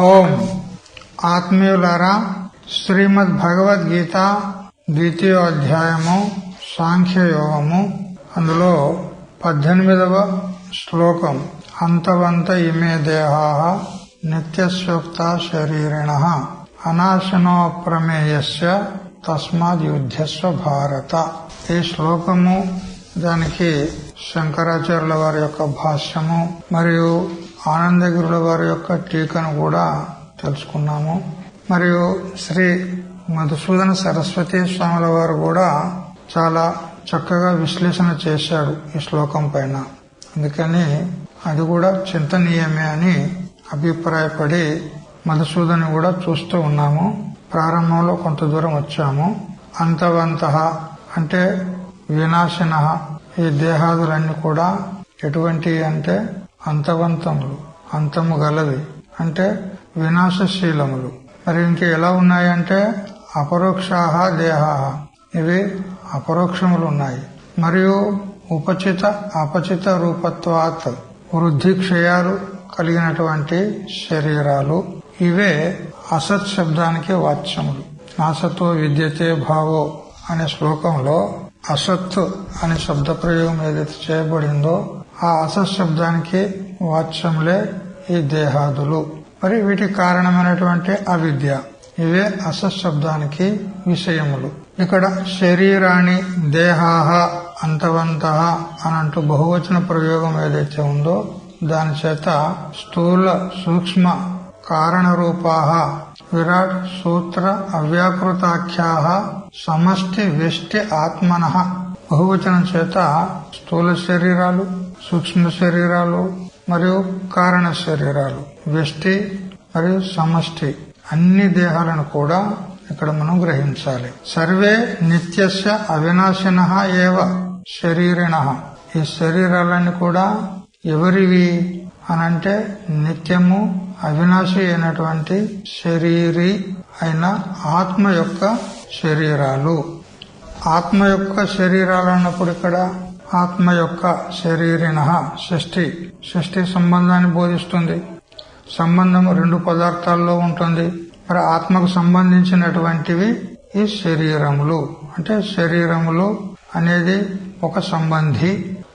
ఓం ఆత్మీయులారా, శ్రీమద్ భగవద్గీత 2వ అధ్యాయము సాంఖ్యయోగము. అందులో 18వ శ్లోకం, అంతవంత ఇమే దేహాః నిత్యస్యోక్త శరీరిణః అనాశనో ప్రమేయస్య తస్మాద్ యుద్ధస్వ భారత. ఈ శ్లోకము, దానికి శంకరాచార్యుల వారి యొక్క భాష్యము మరియు ఆనందగిరుల వారి యొక్క టీకను కూడా తెలుసుకున్నాము. మరియు శ్రీ మధుసూదన సరస్వతి స్వాముల వారు కూడా చాలా చక్కగా విశ్లేషణ చేశాడు ఈ శ్లోకం పైన. అందుకని అది కూడా చింతనీయమే అని అభిప్రాయపడి మధుసూదని కూడా చూస్తూ ఉన్నాము. ప్రారంభంలో కొంత దూరం వచ్చాము. అంతవంతః అంటే వినాశినః. ఈ దేహాదులన్నీ కూడా ఎటువంటి అంటే అంతవంతములు, అంతము గలవి, అంటే వినాశశీలములు. మరి ఇంక ఎలా ఉన్నాయంటే అపరోక్షాః దేహాః, ఇవి అపరోక్షములు ఉన్నాయి. మరియు ఉపచిత అపచిత రూపత్వాత్, వృద్ధి క్షయాలు కలిగినటువంటి శరీరాలు. ఇవే అసత్ శబ్దానికి వాచ్యములు. నాసతో విద్యతే భావో అనే శ్లోకంలో అసత్ అనే శబ్ద ప్రయోగం ఏదైతే చేయబడిందో ఆ అసత్ శబ్దానికి వాచ్యములే ఈ దేహాదులు. మరి వీటికి కారణమైనటువంటి అవిద్య, ఇవే అసత్ శబ్దానికి విషయములు. ఇక్కడ శరీరాన్ని దేహాః అంతవంతః అనంటూ బహువచన ప్రయోగం ఏదైతే ఉందో దాని చేత స్థూల సూక్ష్మ కారణ రూపాః విరాట్ సూత్ర అవ్యాకృతాఖ్యాః సమష్టి వ్యష్టి ఆత్మనః. బహువచనం చేత స్థూల శరీరాలు, సూక్ష్మ శరీరాలు మరియు కారణ శరీరాలు, వ్యష్టి మరియు సమష్టి అన్ని దేహాలను కూడా ఇక్కడ మనం గ్రహించాలి. సర్వే నిత్యస్య అవినాశినః ఏవ శరీరిణః. ఈ శరీరాలన్నీ కూడా ఎవరివి అనంటే నిత్యము అవినాశి అయినటువంటి శరీరి అయిన ఆత్మ యొక్క శరీరాలు. ఆత్మ యొక్క శరీరాలు అన్నప్పుడు ఇక్కడ ఆత్మ యొక్క శరీరిణః షష్ఠి సంబంధాన్ని బోధిస్తుంది. సంబంధం 2 పదార్థాల్లో ఉంటుంది. మరి ఆత్మకు సంబంధించినటువంటివి ఈ శరీరములు. అంటే శరీరములు అనేది ఒక సంబంధి,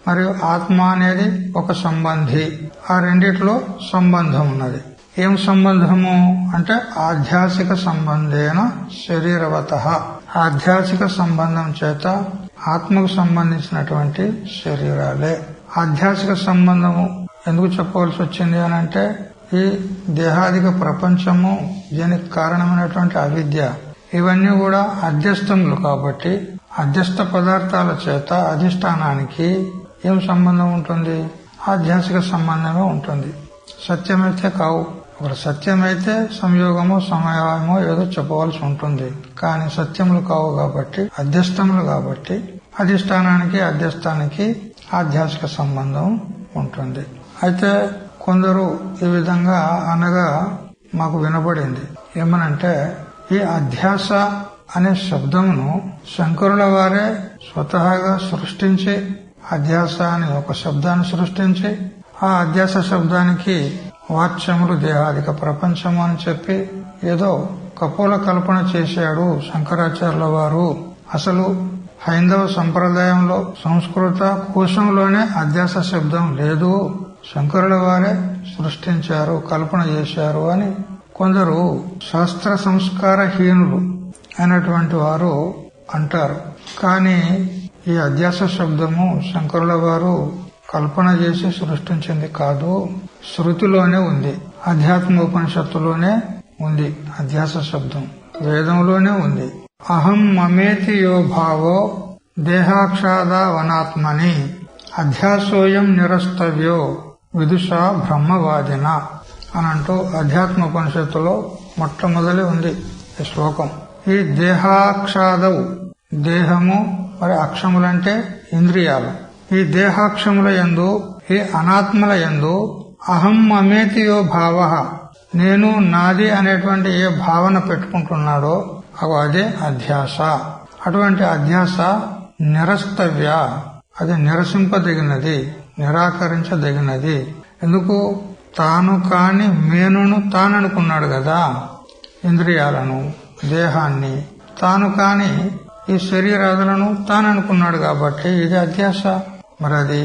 మరియు ఆత్మ అనేది ఒక సంబంధి. ఆ రెండిట్లో సంబంధం ఉన్నది. ఏం సంబంధము అంటే ఆధ్యాత్మిక సంబంధేన శరీరవతః. ఆధ్యాత్మిక సంబంధం చేత ఆత్మకు సంబంధించినటువంటి శరీరాలే. ఆధ్యాత్మిక సంబంధము ఎందుకు చెప్పవలసి వచ్చింది అనంటే ఈ దేహాదిక ప్రపంచము, దీనికి కారణమైనటువంటి అవిద్య, ఇవన్నీ కూడా అధ్యస్థములు కాబట్టి అధ్యస్థ పదార్థాల చేత అధిష్టానానికి ఏం సంబంధం ఉంటుంది? ఆధ్యాత్మిక సంబంధమే ఉంటుంది. సత్యమైతే కావు. ఒక సత్యమైతే సంయోగమో సమయమో ఏదో చెప్పవలసి ఉంటుంది. కానీ సత్యములు కావు కాబట్టి, అధ్యస్థములు కాబట్టి అధిష్టానానికి అధ్యస్థానికి ఆధ్యాత్మిక సంబంధం ఉంటుంది. అయితే కొందరు ఈ విధంగా అనగా మాకు వినబడింది. ఏమనంటే ఈ అధ్యాస అనే శబ్దమును శంకరుల వారే స్వతహాగా సృష్టించి, అధ్యాస అని ఒక శబ్దాన్ని సృష్టించి, ఆ అధ్యాస శబ్దానికి వాచ్యములు దేహాదిక ప్రపంచము అని చెప్పి ఏదో కపోల కల్పన చేశాడు శంకరాచార్యుల వారు. అసలు హైందవ సంప్రదాయంలో సంస్కృత కోశంలోనే అధ్యాస శబ్దం లేదు, శంకరుల వారే సృష్టించారు, కల్పన చేశారు అని కొందరు శాస్త్ర సంస్కారహీనులు అయినటువంటి వారు అంటారు. కానీ ఈ అధ్యాస శబ్దము శంకరుల వారు కల్పన చేసి సృష్టించింది కాదు, శృతిలోనే ఉంది. అధ్యాత్మోపనిషత్తులోనే ఉంది అధ్యాస శబ్దం, వేదంలోనే ఉంది. అహం మమేతి యో భావో దేహాక్షాద వనాత్మని అధ్యాసోయం నిరస్తవ్యో విదుషా బ్రహ్మవాదిన అనంటూ అధ్యాత్మోపనిషత్తులో మొట్టమొదటి ఉంది ఈ శ్లోకం. ఈ దేహాక్షాదవు, దేహము మరి అక్షములంటే ఇంద్రియాలు, ఈ దేహాక్షముల యందు, ఈ అనాత్మల యందు అహం మమేతి యో భావ, నేను నాది అనేటువంటి ఏ భావన పెట్టుకుంటున్నాడో అదే అధ్యాస. అటువంటి అధ్యాస నిరస్తవ్య, అది నిరసింపదగినది, నిరాకరించదగినది. ఎందుకు? తాను కాని మేనును తాననుకున్నాడు కదా, ఇంద్రియాలను, దేహాన్ని తాను కాని ఈ శరీరాదులను తాననుకున్నాడు కాబట్టి ఇది అధ్యాస. మరి అది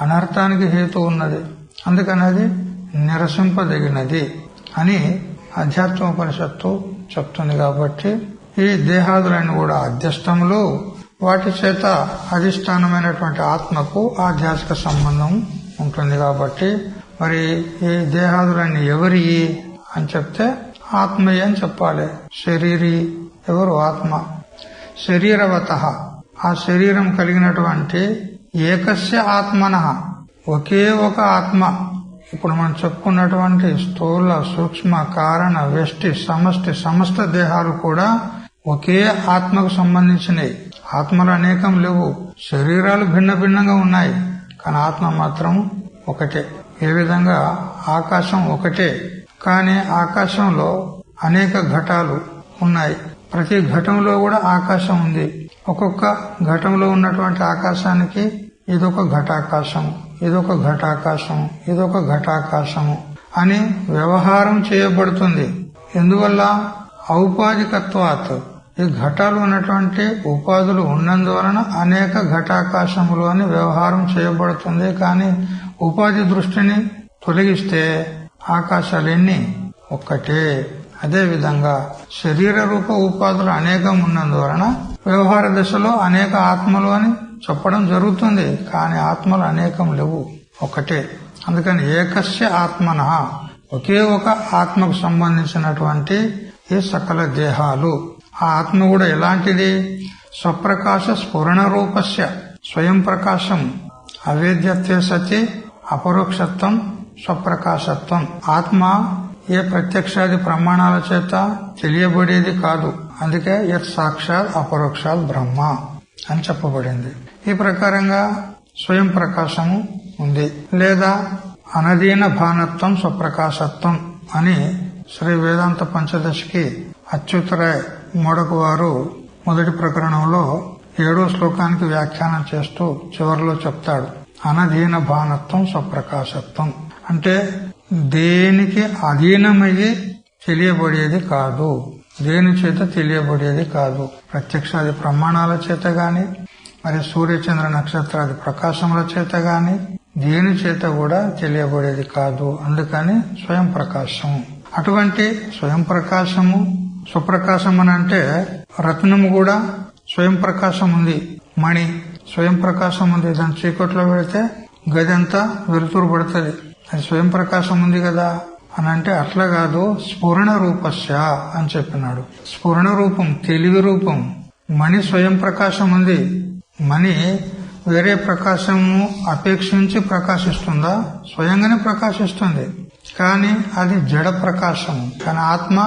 అనర్థానికి హేతు ఉన్నది, అందుకని అది నిరసింపదగినది అని అధ్యాత్మోపనిషత్తు చెప్తుంది. కాబట్టి ఈ దేహాదులన్నీ కూడా అధ్యష్టములు, వాటి చేత అధిష్టానమైనటువంటి ఆత్మకు ఆధ్యాత్మిక సంబంధం ఉంటుంది. కాబట్టి మరి ఈ దేహాదులన్నీ ఎవరి అని చెప్తే ఆత్మయే అని చెప్పాలి. శరీరి ఎవరు? ఆత్మ. శరీరవత ఆ శరీరం కలిగినటువంటి ఏకస్య ఆత్మనః ఒకే ఒక ఆత్మ. ఇప్పుడు మనం చెప్పుకున్నటువంటి స్థూల, సూక్ష్మ, కారణ, వ్యష్టి, సమష్టి, సమస్త దేహాలు కూడా ఒకే ఆత్మకు సంబంధించినవి. ఆత్మలు అనేకం లేవు, శరీరాలు భిన్న భిన్నంగా ఉన్నాయి, కానీ ఆత్మ మాత్రం ఒకటే. ఏ విధంగా ఆకాశం ఒకటే, కానీ ఆకాశంలో అనేక ఘటాలు ఉన్నాయి. ప్రతి ఘటంలో కూడా ఆకాశం ఉంది. ఒక్కొక్క ఘటంలో ఉన్నటువంటి ఆకాశానికి ఇదొక ఘటాకాశం, ఇదొక ఘటాకాశం, ఇదొక ఘటాకాశము అని వ్యవహారం చేయబడుతుంది. ఎందువల్ల? ఔపాధికత్వాత్. ఈ ఘటాలు ఉన్నటువంటి ఉపాధులు ఉన్నందువలన అనేక ఘటాకాశములు అని వ్యవహారం చేయబడుతుంది. కానీ ఉపాధి దృష్టిని తొలగిస్తే ఆకాశాలన్నీ ఒక్కటే. అదే విధంగా శరీర రూప ఉపాధులు అనేకం ఉన్నందువలన వ్యవహార దశలో అనేక ఆత్మలు అని చెప్పడం జరుగుతుంది, కానీ ఆత్మలు అనేకం లేవు, ఒకటే. అందుకని ఏకస్య ఆత్మనః ఒకే ఒక ఆత్మకు సంబంధించినటువంటి ఈ సకల దేహాలు. ఆ ఆత్మ కూడా ఎలాంటిది? స్వప్రకాశ స్ఫురణ రూపస్య, స్వయం ప్రకాశం. అవేద్యత్వే సతి అపరోక్షత్వం స్వప్రకాశత్వం. ఆత్మ ఏ ప్రత్యక్షాది ప్రమాణాల చేత తెలియబడేది కాదు. అందుకే యత్ సాక్షాత్ అపరోక్షాత్ బ్రహ్మ అని చెప్పబడింది. ఈ ప్రకారంగా స్వయం ప్రకాశము ఉంది. లేదా అనదీన భానత్వం స్వప్రకాశత్వం అని శ్రీ వేదాంత పంచదశికి అచ్యుతరాయ్ మోడకు వారు మొదటి ప్రకరణంలో 7వ శ్లోకానికి వ్యాఖ్యానం చేస్తూ చివరిలో చెప్తాడు. అనధీన భానత్వం స్వప్రకాశత్వం అంటే దేనికి అధీనమయ్యి తెలియబడేది కాదు, దేని చేత తెలియబడేది కాదు. ప్రత్యక్షాది ప్రమాణాల చేత గాని, మరి సూర్యచంద్ర నక్షత్రాది ప్రకాశముల చేత గాని దేని చేత కూడా తెలియబడేది కాదు. అందుకని స్వయం ప్రకాశము. అటువంటి స్వయం ప్రకాశము, స్వప్రకాశం అని అంటే రత్నము కూడా స్వయం ప్రకాశం ఉంది, మణి స్వయం ప్రకాశం ఉంది. దాని చీకట్లో పెడితే గది అంతా వెలుతురు పడుతుంది, అది స్వయం ప్రకాశం ఉంది కదా అని అంటే అట్లా కాదు. స్ఫురణ రూపస్య అని చెప్పినాడు. స్ఫురణ రూపం, తెలివి రూపం. మణి స్వయం ప్రకాశం ఉంది. మణి వేరే ప్రకాశము అపేక్షించి ప్రకాశిస్తుందా? స్వయంగానే ప్రకాశిస్తుంది, కానీ అది జడ ప్రకాశము. కానీ ఆత్మ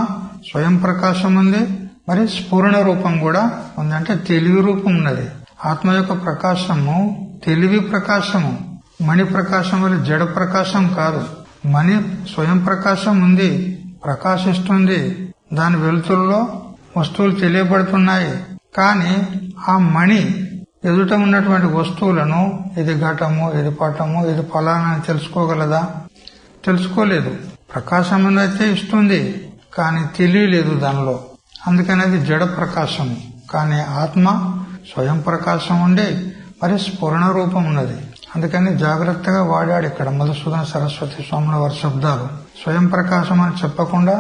స్వయం ప్రకాశం ఉంది, మరి స్ఫురణ రూపం కూడా ఉంది, అంటే తెలివి రూపం ఉన్నది. ఆత్మ యొక్క ప్రకాశము తెలివి ప్రకాశము. మణి ప్రకాశం వల్ల జడ ప్రకాశం కాదు. మణి స్వయం ప్రకాశం ఉంది, ప్రకాశిస్తుంది, దాని వెలుతురులో వస్తువులు తెలియబడుతున్నాయి. కానీ ఆ మణి ఎదుట ఉన్నటువంటి వస్తువులను ఇది ఘటము, ఇది పటము, ఇది ఫలానా అని తెలుసుకోగలదా? తెలుసుకోలేదు. ప్రకాశం అయితే ఇస్తుంది, కానీ తెలియలేదు దానిలో. అందుకని అది జడ ప్రకాశము. కానీ ఆత్మ స్వయం ప్రకాశం ఉండి మరి స్ఫురణ రూపం ఉన్నది. అందుకని జాగ్రత్తగా వాడాడు ఇక్కడ మధుసూదన సరస్వతి స్వాముల వారి శబ్దాలు. స్వయం ప్రకాశం అని చెప్పకుండా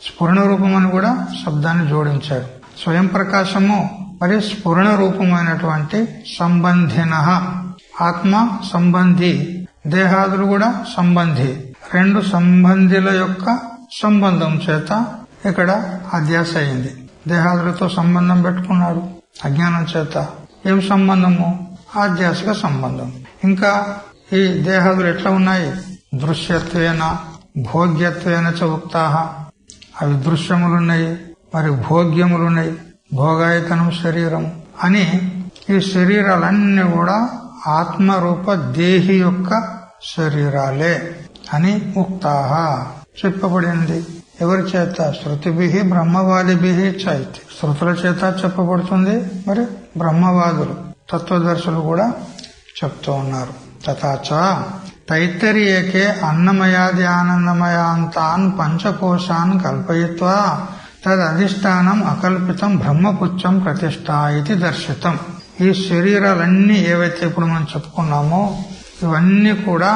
స్ఫురణ రూపం అని కూడా శబ్దాన్ని జోడించాడు. స్వయం ప్రకాశము మరి స్ఫురణ రూపమైనటువంటి సంబంధిన. ఆత్మ సంబంధి, దేహాదులు కూడా సంబంధి. రెండు సంబంధిల యొక్క సంబంధం చేత ఇక్కడ అధ్యాస అయింది. దేహాదులతో సంబంధం పెట్టుకున్నాడు అజ్ఞానం చేత. ఏం సంబంధము? ఆధ్యాసిక సంబంధం. ఇంకా ఈ దేహాదులు ఎట్లా ఉన్నాయి? దృశ్యత్వేన భోగ్యత్వేన చ ఉక్తాః. అవి దృశ్యములున్నాయి, మరి భోగ్యములున్నాయి. భోగాయతనం శరీరం అని ఈ శరీరాలన్నీ కూడా ఆత్మరూప దేహి యొక్క శరీరాలే అని ఉక్తాః చెప్పబడింది. ఎవరి చేత? శృతిభిః బ్రహ్మవాదిభిః చైతి. శృతుల చేత చెప్పబడుతుంది, మరి బ్రహ్మవాదులు తత్వదర్శులు కూడా చెప్తూ ఉన్నారు. తథాచ తైత్తరీయకే అన్నమయాది ఆనందమయాంతాన్ పంచకోశాన్ కల్పయిత్వా తదధిష్టానం అకల్పితం బ్రహ్మపుచ్చం ప్రతిష్ఠ ఇది దర్శితం. ఈ శరీరాలన్నీ ఏవైతే ఇప్పుడు మనం చెప్పుకున్నామో ఇవన్నీ కూడా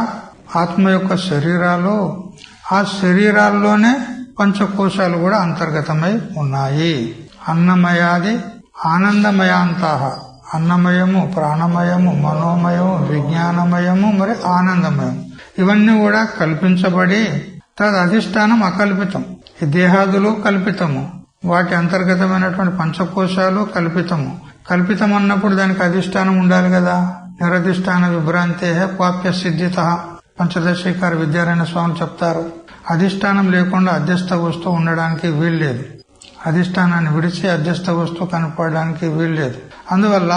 ఆత్మ యొక్క శరీరాలు. ఆ శరీరాల్లోనే పంచకోశాలు కూడా అంతర్గతమై ఉన్నాయి. అన్నమయాది ఆనందమయాంతాహ, అన్నమయము, ప్రాణమయము, మనోమయము, విజ్ఞానమయము, మరి ఆనందమయం, ఇవన్నీ కూడా కల్పించబడి తద్ అధిష్టానం అకల్పితం. ఈ దేహాదులు కల్పితము, వాటి అంతర్గతమైనటువంటి పంచకోశాలు కల్పితము. కల్పితం అన్నప్పుడు దానికి అధిష్టానం ఉండాలి కదా. నిరధిష్టాన విభ్రాంతే క్వాప్య సిద్ధిత పంచదశీకార విద్యారాయణ స్వాములు చెప్తారు. అధిష్టానం లేకుండా అధ్యస్థ వస్తువు ఉండడానికి వీల్లేదు. అధిష్టానాన్ని విడిచి అధ్యస్థ వస్తువు కనపడడానికి వీల్లేదు. అందువల్ల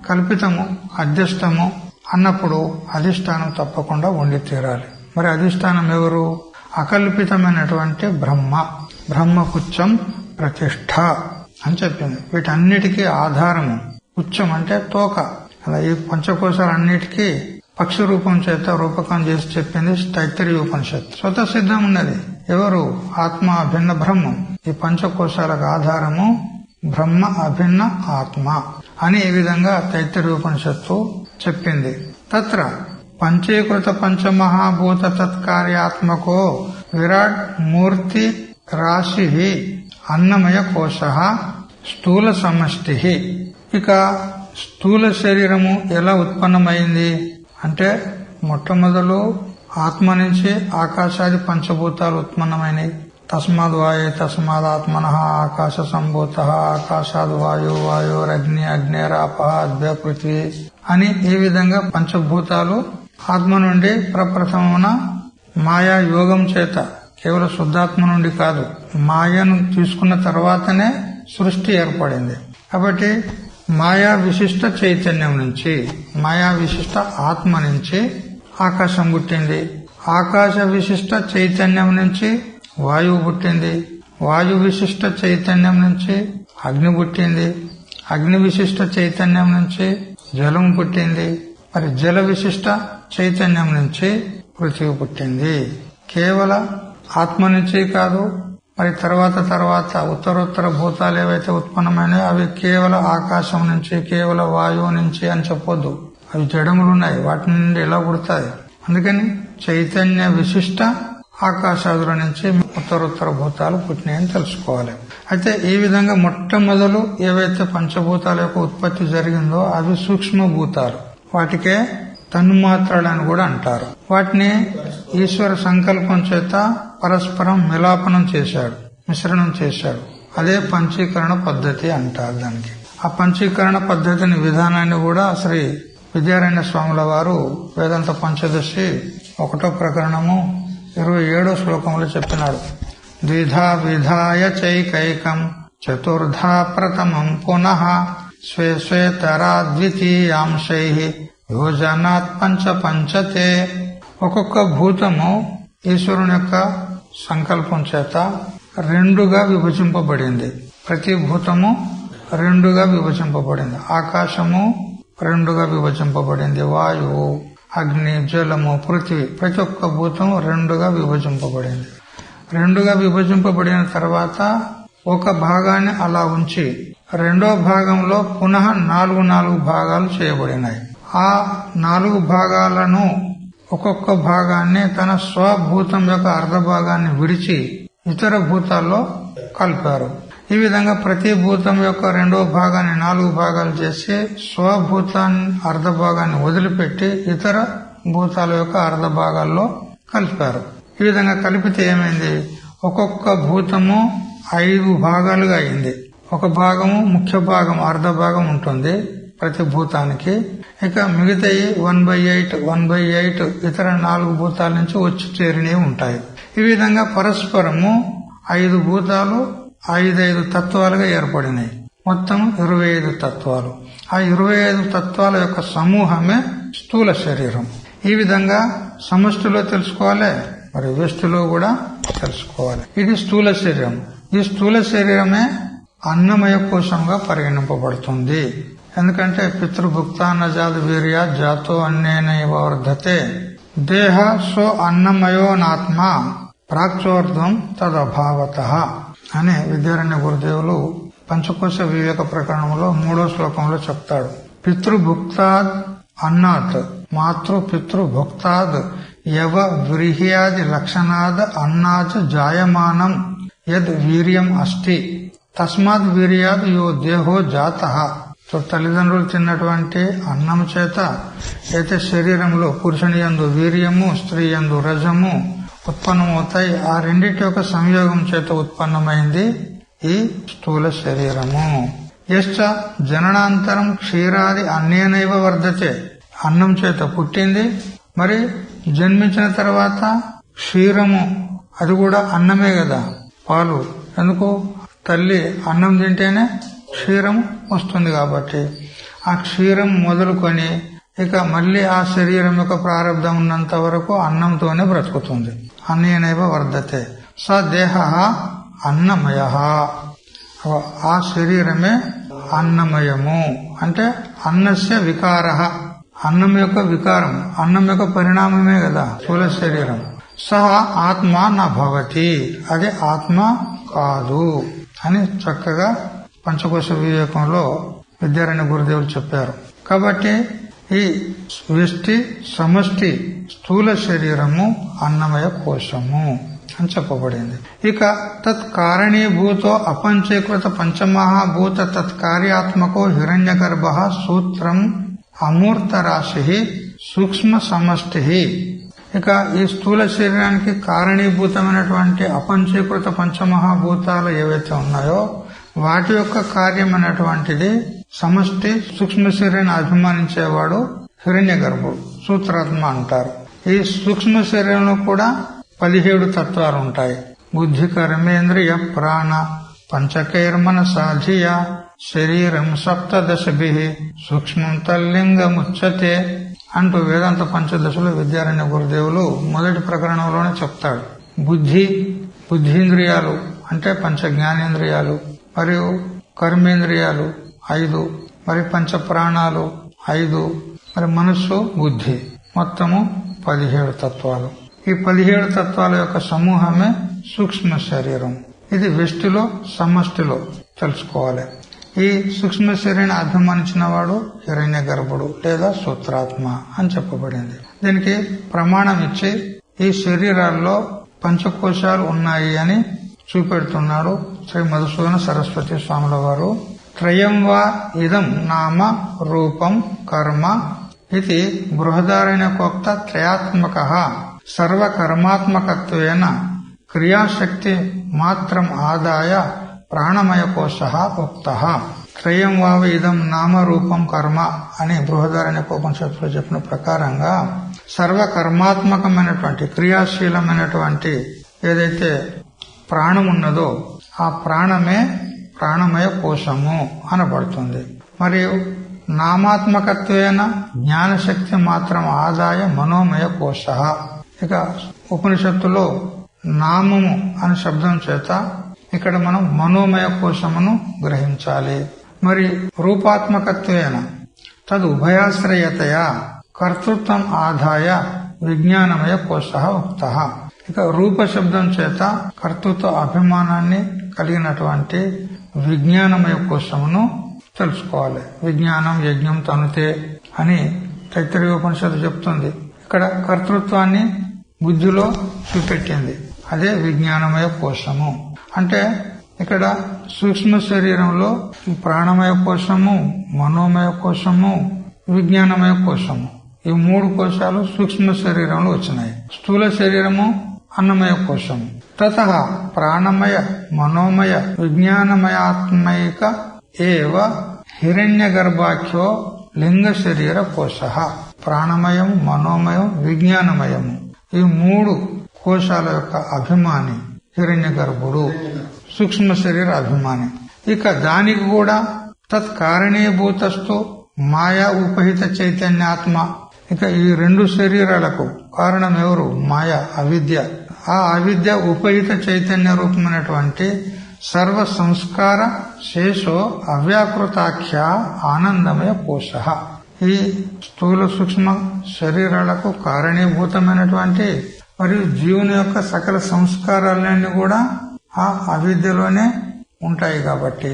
కల్పితము అధ్యస్థము అన్నప్పుడు అధిష్టానం తప్పకుండా ఉండి తీరాలి. మరి అధిష్టానం ఎవరు? అకల్పితమైనటువంటి బ్రహ్మ. బ్రహ్మపుచ్చం ప్రతిష్ఠ అని చెప్పింది. వీటన్నిటికీ ఆధారము పుచ్చం అంటే తోక. అలా ఈ పంచకోశాలన్నిటికీ పక్షి రూపం చేత రూపకం చేసి చెప్పింది తైత్తరీయ ఉపనిషత్తు. స్వతः సిద్ధం ఉన్నది. ఎవరు? ఆత్మ అభిన్న బ్రహ్మం. ఈ పంచకోశాలకు ఆధారము బ్రహ్మ అభిన్న ఆత్మ అని ఈ విధంగా తైత్తరీయ ఉపనిషత్తు చెప్పింది. తత్ర పంచీకృత పంచమహాభూత తత్కార్యాత్మకో విరాట్ మూర్తి రాశి అన్నమయ కోశ స్థూల సమష్టి. ఇక స్థూల శరీరము ఎలా ఉత్పన్నమైంది అంటే మొట్టమొదలు ఆత్మ నుంచి ఆకాశాది పంచభూతాలు ఉత్పన్నమైనవి. తస్మాద్ వాయు తస్మాదాత్మన ఆకాశ సంభూత ఆకాశాద్ వాయు వాయురగ్ని అగ్నేరాప అద్భ్య పృథ్వీ అని ఈ విధంగా పంచభూతాలు ఆత్మ నుండి ప్రప్రథమమున మాయా యోగం చేత, కేవలం శుద్ధాత్మ నుండి కాదు, మాయను తీసుకున్న తర్వాతనే సృష్టి ఏర్పడింది. కాబట్టి మాయా విశిష్ట చైతన్యం నుంచి, మాయా విశిష్ట ఆత్మ నుంచి ఆకాశం పుట్టింది. ఆకాశ విశిష్ట చైతన్యం నుంచి వాయువు పుట్టింది. వాయు విశిష్ట చైతన్యం నుంచి అగ్ని పుట్టింది. అగ్ని విశిష్ట చైతన్యం నుంచి జలం పుట్టింది. మరి జల విశిష్ట చైతన్యం నుంచి పృథివీ పుట్టింది. కేవల ఆత్మ నుంచి కాదు, మరి తర్వాత ఉత్తరోత్తర భూతాలు ఏవైతే ఉత్పన్నమైనాయో అవి కేవల ఆకాశం నుంచి, కేవల వాయువు నుంచి అని చెప్పొద్దు. అవి జడములున్నాయి, వాటి నుండి ఎలా పుడతాయి. అందుకని చైతన్య విశిష్ట ఆకాశాదుల నుంచి ఉత్తరోత్తర భూతాలు పుట్టినాయని తెలుసుకోవాలి. అయితే ఈ విధంగా మొట్టమొదలు ఏవైతే పంచభూతాల యొక్క ఉత్పత్తి జరిగిందో అవి సూక్ష్మ భూతాలు. వాటికే తన్మాత్రలని కూడా అంటారు. వాటిని ఈశ్వర సంకల్పం చేత పరస్పరం మిలాపనం చేశాడు, మిశ్రణం చేశాడు. అదే పంచీకరణ పద్ధతి అంటారు దానికి. ఆ పంచీకరణ పద్ధతిని విధానాన్ని కూడా శ్రీ విద్యారణ్య స్వాముల వారు వేదాంత పంచదశి 1వ ప్రకరణము 27వ శ్లోకంలో చెప్పినాడు. ద్విధా విధాయ చైకైకం చతుర్ధా ప్రథమం పునః స్వే స్వేతరా ద్వితీయాంశై యోజనాత్ పంచతే. ఒక్కొక్క భూతము ఈశ్వరుని యొక్క సంకల్పం చేత 2గా విభజింపబడింది. ప్రతి భూతము 2గా విభజింపబడింది. ఆకాశము 2గా విభజింపబడింది. వాయువు, అగ్ని, జలము, పృథివీ, ప్రతి ఒక్క భూతము 2గా విభజింపబడింది. 2గా విభజింపబడిన తర్వాత ఒక భాగాన్ని అలా ఉంచి 2వ భాగంలో పునః 4 భాగాలు చేయబడినాయి. ఆ 4 భాగాలను ఒక్కొక్క భాగాన్ని తన స్వభూతం యొక్క అర్ధ భాగాన్ని విడిచి ఇతర భూతాల్లో కలిపారు. ఈ విధంగా ప్రతి భూతం యొక్క 2వ భాగాన్ని 4 భాగాలు చేసి స్వభూతాన్ని అర్ధ భాగాన్ని వదిలిపెట్టి ఇతర భూతాల యొక్క అర్ధ భాగాల్లో కలిపారు. ఈ విధంగా కలిపితే ఏమైంది? ఒక్కొక్క భూతము 5 భాగాలుగా అయింది. ఒక భాగము ముఖ్య భాగం అర్ధ భాగం ఉంటుంది ప్రతి భూతానికి. ఇక మిగతా 1/8 ఇతర 4 భూతాల నుంచి వచ్చి చేరినవి ఉంటాయి. ఈ విధంగా పరస్పరము 5 భూతాలు 5 తత్వాలుగా ఏర్పడినాయి. మొత్తం 25 తత్వాలు. ఆ 25 తత్వాల యొక్క సమూహమే స్థూల శరీరం. ఈ విధంగా సమష్టిలో తెలుసుకోవాలి, మరి వ్యష్టిలో కూడా తెలుసుకోవాలి. ఇది స్థూల శరీరం. ఈ స్థూల శరీరమే అన్నమయ కోశంగా పరిగణింపబడుతుంది. ఎందుకంటే పితృభుక్తాన్న జాత వీర్య జాతో అన్నేనైవ వర్ధతే దేహ సో అన్నమయోనాత్మ ప్రాక్చోర్ధ్వం తదభావతః అనే విద్యారణ్య గురుదేవులు పంచకోశ వివేక ప్రకరణంలో 3వ శ్లోకంలో చెప్తాడు. పితృభుక్తాద్ అన్నాత్ మాతృపితృభుక్తాద్ యవ వ్రీహ్యాది లక్షణాద్ అన్నాచ జాయమానం యద్ వీర్యం అస్తి తస్మాత్ వీర్యాద్ యో దేహో జాతః. తల్లిదండ్రులు తిన్నటువంటి అన్నం చేత అయితే శరీరంలో పురుషుని యందు వీర్యము, స్త్రీ యందు రజము ఉత్పన్నమవుతాయి. ఆ రెండిటి యొక్క సంయోగం చేత ఉత్పన్నమైంది ఈ స్థూల శరీరము. యశ్చ జననాంతరం క్షీరాది అన్నేనైవ వర్ధతే. అన్నం చేత పుట్టింది, మరి జన్మించిన తర్వాత క్షీరము అది కూడా అన్నమే కదా, పాలు. ఎందుకు? తల్లి అన్నం తింటేనే క్షీరం వస్తుంది కాబట్టి ఆ క్షీరం మొదలుకొని ఇక మళ్లీ ఆ శరీరం యొక్క ప్రారంధం ఉన్నంత వరకు అన్నంతోనే బ్రతుకుతుంది. అన్నేనైవ వర్ధతే. స దేహ అన్నమయ. ఆ శరీరమే అన్నమయము. అంటే అన్నస్య వికార, అన్నం యొక్క వికారం, అన్నం యొక్క పరిణామమే కదా స్థూల శరీరం. సహ ఆత్మ న భవతి, అది ఆత్మ కాదు అని చక్కగా పంచకోశ వివేకంలో విద్యారణ్య గురుదేవులు చెప్పారు. కాబట్టి ఈ వ్యష్టి సమష్టి స్థూల శరీరము అన్నమయ కోశము అని చెప్పబడింది. ఇక తత్కారణీభూతో అపంచీకృత పంచమహాభూత తత్కార్యాత్మకో హిరణ్య గర్భ సూత్రం అమూర్త రాశి సూక్ష్మ సమష్టి. ఇక ఈ స్థూల శరీరానికి కారణీభూతమైనటువంటి అపంచీకృత పంచమహాభూతాలు ఏవైతే ఉన్నాయో వాటి యొక్క కార్యమైనటువంటిది సమష్టి సూక్ష్మ శరీరాన్ని అభిమానించేవాడు హిరణ్య గర్భుడు, సూత్రాత్మ అంటారు. ఈ సూక్ష్మ శరీరంలో కూడా 17 తత్వాలు ఉంటాయి. బుద్ధి కర్మేంద్రియ ప్రాణ పంచకైర్మన సాధియ శరీరం 17 సూక్ష్మం తల్లింగముచ్యతే అంటూ వేదాంత పంచదశలో విద్యారణ్య గురుదేవులు మొదటి ప్రకరణంలోనే చెప్తాడు. బుద్ధీంద్రియాలు అంటే పంచ జ్ఞానేంద్రియాలు, మరియు కర్మేంద్రియాలు 5, మరి పంచ ప్రాణాలు 5, మరి మనస్సు బుద్ధి, మొత్తము 17 తత్వాలు. ఈ 17 తత్వాల యొక్క సమూహమే సూక్ష్మ శరీరం. ఇది వ్యష్టిలో సమష్టిలో తెలుసుకోవాలి. ఈ సూక్ష్మ శరీరాన్ని అభిమానించిన వాడు హిరణ్య గర్భుడు లేదా సూత్రాత్మ అని చెప్పబడింది. దీనికి ప్రమాణం ఇచ్చి ఈ శరీరాల్లో పంచకోశాలు ఉన్నాయి అని చూపెడుతున్నాడు శ్రీ మధుసూదన సరస్వతి స్వాముల వారు. త్రయం వా ఇదం నామ రూపం కర్మ ఇది బృహదారణ్యకోక్త త్రయాత్మక సర్వకర్మాత్మకత్వేన క్రియాశక్తి మాత్రం ఆదాయ ప్రాణమయ కోశ ఉక్త. త్రయం వావ ఇదం నామ రూపం కర్మ అని బృహదారణ్యకోపనిషత్తులో చెప్పిన ప్రకారంగా సర్వకర్మాత్మకమైనటువంటి క్రియాశీలమైనటువంటి ఏదైతే ప్రాణం ఉన్నదో ఆ ప్రాణమే ప్రాణమయ కోశము అనబడుతుంది. మరియు నామాత్మకత్వేన జ్ఞానశక్తి మాత్రం ఆదాయ మనోమయ కోశ. ఇక ఉపనిషత్తులో నామము అనే శబ్దం చేత ఇక్కడ మనం మనోమయ కోశమును గ్రహించాలి. మరి రూపాత్మకత్వేన తదు ఉభయాశ్రయతయా కర్తృత్వం ఆదాయ విజ్ఞానమయ కోశ ఉక్త. ఇక రూప శబ్దం చేత కర్తృత్వ అభిమానాన్ని కలిగినటువంటి విజ్ఞానమయ కోశమును తెలుసుకోవాలి. విజ్ఞానం యజ్ఞం తనుతే అని తైత్తరీయోపనిషత్తు చెప్తుంది. ఇక్కడ కర్తృత్వాన్ని బుద్ధిలో చూపెట్టింది, అదే విజ్ఞానమయ కోశము. అంటే ఇక్కడ సూక్ష్మ శరీరంలో ప్రాణమయ కోశము, మనోమయ కోశము, విజ్ఞానమయ కోశము, ఈ 3 కోశాలు సూక్ష్మ శరీరంలో వచ్చినాయి. స్థూల శరీరము అన్నమయ కోశము. తత ప్రాణమయ మనోమయ విజ్ఞానమయాత్మైక ఏవ హిరణ్య గర్భాఖ్యో లింగ శరీర కోశ. ప్రాణమయం, మనోమయం, విజ్ఞానమయము, ఈ 3 కోశాల యొక్క అభిమాని హిరణ్య గర్భుడు, సూక్ష్మ శరీర అభిమాని. ఇక దానికి కూడా తత్కారణీభూతస్తు మాయా ఉపహిత చైతన్యాత్మ. ఇక ఈ 2 శరీరాలకు కారణం ఎవరు? మాయ, అవిద్య. ఆ అవిద్య ఉపహిత చైతన్య రూపమైనటువంటి సర్వ సంస్కార శేషో అవ్యాకృతాఖ్య ఆనందమయ కోశ. ఈ ఈ స్థూల సూక్ష్మ శరీరాలకు కారణీభూతమైనటువంటి మరియు జీవుని యొక్క సకల సంస్కారాలన్నీ కూడా ఆ అవిద్యలోనే ఉంటాయి కాబట్టి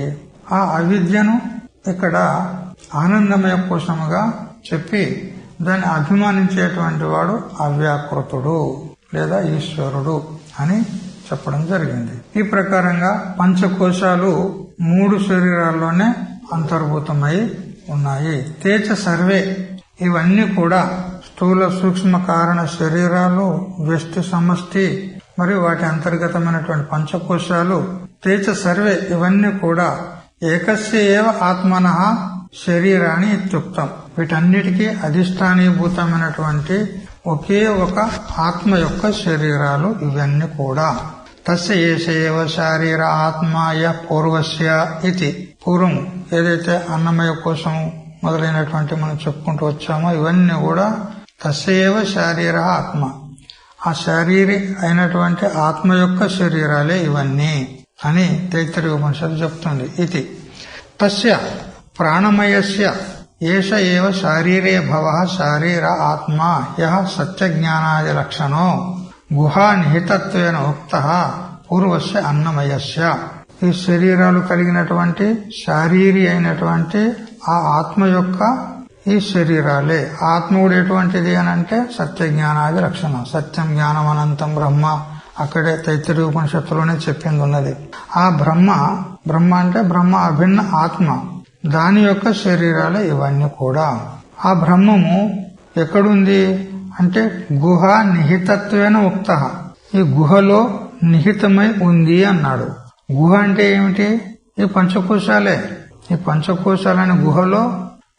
ఆ అవిద్యను ఇక్కడ ఆనందమయ కోశముగా చెప్పి దాన్ని అభిమానించేటువంటి వాడు అవ్యాకృతుడు లేదా ఈశ్వరుడు అని చెప్పడం జరిగింది. ఈ ప్రకారంగా పంచకోశాలు 3 శరీరాల్లోనే అంతర్భూతమై ఉన్నాయి. తేచ సర్వే, ఇవన్నీ కూడా స్థూల సూక్ష్మ కారణ శరీరాలు, వ్యష్టి సమష్టి మరియు వాటి అంతర్గతమైనటువంటి పంచకోశాలు, తేచ సర్వే ఇవన్నీ కూడా ఏకస్య ఏవ ఆత్మనః శరీరాన్ని ఇత్యుక్తం. వీటన్నిటికీ అధిష్టానీభూతమైనటువంటి ఒకే ఒక ఆత్మ యొక్క శరీరాలు ఇవన్నీ కూడా. తస్య ఏష ఏవ శారీర ఆత్మాయ పూర్వస్య ఇది. పూర్వం ఏదైతే అన్నమయ కోశం మొదలైనటువంటి మనం చెప్పుకుంటూ వచ్చామో ఇవన్నీ కూడా తస్య ఏవ శారీర ఆత్మ, ఆ శారీరి అయినటువంటి ఆత్మ యొక్క శరీరాలే ఇవన్నీ అని తైత్తరీయ ఉపనిషత్తు చెప్తుంది. ఇది తస్య ప్రాణమయస్య ఏష ఏవ శారీరే భవః శారీర ఆత్మ యః సత్యజ్ఞానాది లక్షణో గుహా నిహితత్వేన ఉక్తః పూర్వస్య అన్నమయస్య. ఈ శరీరాలు కలిగినటువంటి శారీరి అయినటువంటి ఆ ఆత్మ యొక్క ఈ శరీరాలే. ఆత్మ కూడా ఎటువంటిది అని అంటే సత్యజ్ఞానాది లక్షణం. సత్యం, జ్ఞానం, అనంతం బ్రహ్మ అక్కడే తైత్తరీయ ఉపనిషత్తులోనే చెప్పింది ఉన్నది. ఆ బ్రహ్మ అంటే బ్రహ్మ అభిన్న ఆత్మ, దాని యొక్క శరీరాలే ఇవన్నీ కూడా. ఆ బ్రహ్మము ఎక్కడుంది అంటే గుహ నిహితత్వేన ఉక్తః, ఈ గుహలో నిహితమై ఉంది అన్నాడు. గుహ అంటే ఏమిటి? ఈ పంచకోశాలే. ఈ పంచకోశాలని గుహలో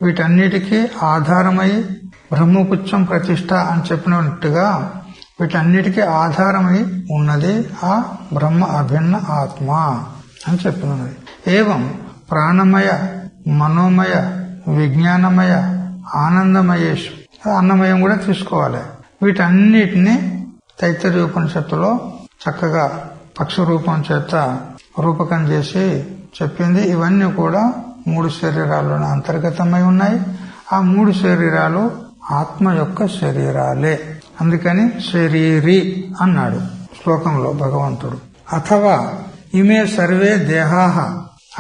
వీటన్నిటికీ ఆధారమై బ్రహ్మపుచ్చం ప్రతిష్ట అని చెప్పినట్టుగా వీటన్నిటికీ ఆధారమై ఉన్నది ఆ బ్రహ్మ అభిన్న ఆత్మ అని చెప్పినది. ఏవం ప్రాణమయ, మనోమయ, విజ్ఞానమయ, ఆనందమయేషు, అన్నమయం కూడా తీసుకోవాలి. వీటన్నిటిని తైత్తరీయ ఉపనిషత్తులో చక్కగా పక్ష రూపం చేత రూపకం చేసి చెప్పింది. ఇవన్నీ కూడా 3 శరీరాల్లోనే అంతర్గతమై ఉన్నాయి. ఆ 3 శరీరాలు ఆత్మ యొక్క శరీరాలే. అందుకని శరీరి అన్నాడు శ్లోకంలో భగవంతుడు. అథవా ఇమే సర్వే దేహాః,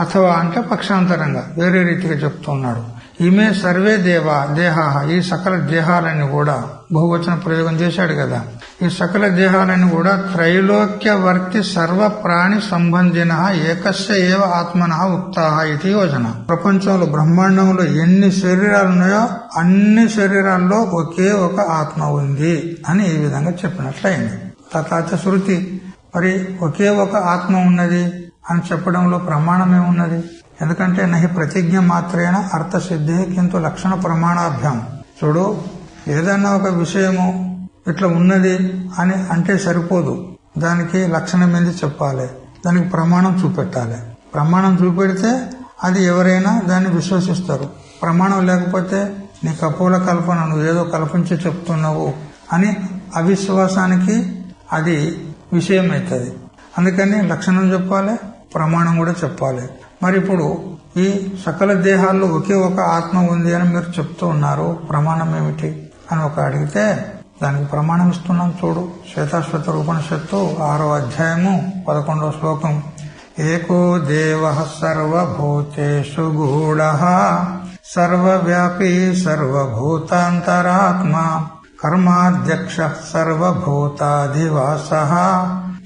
అథవా అంటే పక్షాంతరంగా వేరే రీతిగా చెప్తున్నాడు. ఇమే సర్వే దేహాః, ఈ సకల దేహాలన్నీ కూడా బహువచన ప్రయోగం చేశాడు కదా. ఈ సకల దేహాలన్నీ కూడా త్రైలోక్యవర్తి సర్వ ప్రాణి సంబంధిన ఏకస్య ఏవ ఆత్మనః ఉక్తాః ఇది యోజన. ప్రపంచంలో బ్రహ్మాండంలో ఎన్ని శరీరాలు ఉన్నాయో అన్ని శరీరాల్లో ఒకే ఒక ఆత్మ ఉంది అని ఈ విధంగా చెప్పినట్లయింది. తథాచ శృతి, మరి ఒకే ఒక ఆత్మ ఉన్నది అని చెప్పడంలో ప్రమాణమే ఉన్నది. ఎందుకంటే నహి ప్రతిజ్ఞ మాత్రేణ అర్థసిద్ధి కింటు లక్షణ ప్రమాణాభ్యాం. చూడు, ఏదన్నా ఒక విషయము ఇట్లా ఉన్నది అని అంటే సరిపోదు, దానికి లక్షణం ఏంది చెప్పాలి, దానికి ప్రమాణం చూపెట్టాలి. ప్రమాణం చూపెడితే అది ఎవరైనా దాన్ని విశ్వసిస్తారు. ప్రమాణం లేకపోతే నీ కపోల కల్పన, నువ్వు ఏదో కల్పించి చెప్తున్నావు అని అవిశ్వాసానికి అది విషయం అవుతుంది. అందుకని లక్షణం చెప్పాలి, ప్రమాణం కూడా చెప్పాలి. మరి ఇప్పుడు ఈ సకల దేహాల్లో ఒకే ఒక ఆత్మ ఉంది అని మీరు చెప్తూ ఉన్నారు, ప్రమాణం ఏమిటి అని ఒక అడిగితే దానికి ప్రమాణం ఇస్తున్నాం. చూడు, శ్వేతాశ్వత ఉపనిషత్తు 6వ అధ్యాయము 11వ శ్లోకం. ఏకో దేవః సర్వభూతేషు గూఢః సర్వవ్యాపీ సర్వభూతాంతరాత్మా కర్మాధ్యక్షః సర్వభూతాధివాసః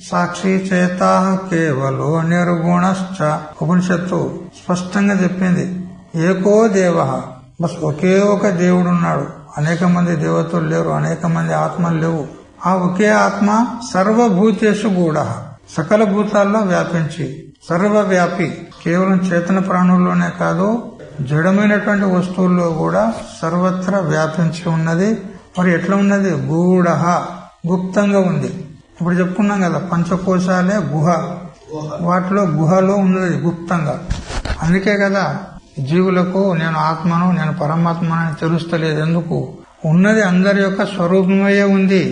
సాక్షి చేతా కేవలో నిర్గుణశ్చ. ఉపనిషత్తు స్పష్టంగా చెప్పింది, ఏకో దేవః, బస్ ఒకే ఒక దేవుడున్నాడు. అనేక మంది దేవతలు లేరు, అనేక మంది ఆత్మలు లేవు. ఆ ఒకే ఆత్మ సర్వభూతేషు గూఢః, సకల భూతాల్లో వ్యాపించి, సర్వవ్యాపి, కేవలం చేతన ప్రాణుల్లోనే కాదు జడమైనటువంటి వస్తువుల్లో కూడా సర్వత్రా వ్యాపించి ఉన్నది. మరి ఎట్లా ఉన్నది? గూఢః, గుప్తంగా ఉంది. ఇప్పుడు చెప్పుకున్నాం కదా, పంచకోశాలే గుహ, వాటిలో గుహలో ఉన్నది గుప్తంగా. అందుకే కదా జీవులకు నేను ఆత్మను, నేను పరమాత్మనని తెలుస్తలేదు. ఎందుకు? ఉన్నది అందరి యొక్క స్వరూపమయ్యే ఉంది,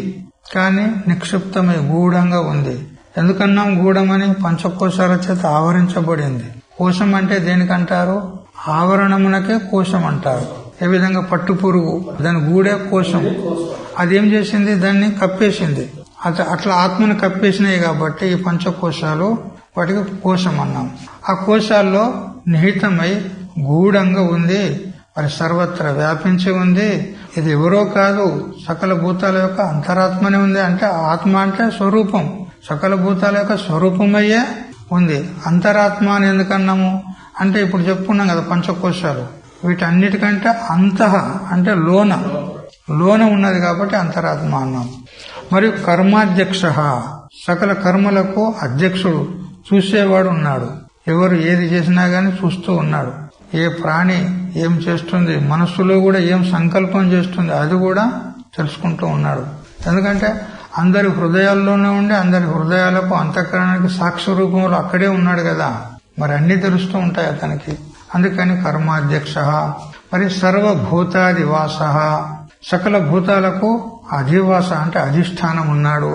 కానీ నిక్షిప్తమై గూఢంగా ఉంది. ఎందుకన్నాం గూఢమని? పంచకోశాల చేత ఆవరించబడింది. కోశం అంటే దేనికంటారు? ఆవరణమునకే కోశం అంటారు. ఏ విధంగా పట్టు పురుగు దాని గూడే కోశం, అదేం చేసింది, దాన్ని కప్పేసింది. అట్లా ఆత్మను కప్పేసినాయి కాబట్టి ఈ పంచకోశాలు వాటికి కోశం అన్నాం. ఆ కోశాల్లో నిహితమై గూఢంగా ఉంది, మరి సర్వత్రా వ్యాపించి ఉంది. ఇది ఎవరో కాదు, సకల భూతాల యొక్క అంతరాత్మనే ఉంది. అంటే ఆత్మ అంటే స్వరూపం, సకల భూతాల యొక్క స్వరూపమయ్యే ఉంది. అంతరాత్మ అని ఎందుకన్నాము అంటే ఇప్పుడు చెప్పుకున్నాం కదా, పంచకోశాలు వీటన్నిటికంటే అంతః అంటే లోన ఉన్నది కాబట్టి అంతరాత్మ అన్నాం. మరియు కర్మాధ్యక్ష, సకల కర్మలకు అధ్యక్షుడు, చూసేవాడు ఉన్నాడు. ఎవరు ఏది చేసినా గాని చూస్తూ ఉన్నాడు. ఏ ప్రాణి ఏం చేస్తుంది, మనస్సులో కూడా ఏం సంకల్పం చేస్తుంది అది కూడా తెలుసుకుంటూ ఉన్నాడు. ఎందుకంటే అందరి హృదయాల్లోనే ఉండి అందరి హృదయాలకు అంతఃకరణానికి సాక్షి రూపంలో అక్కడే ఉన్నాడు కదా, మరి అన్ని తెలుస్తూ ఉంటాయి అతనికి. అందుకని కర్మాధ్యక్ష. మరి సర్వభూతాదివాస, సకల భూతాలకు అధివాస అంటే అధిష్టానం ఉన్నాడు.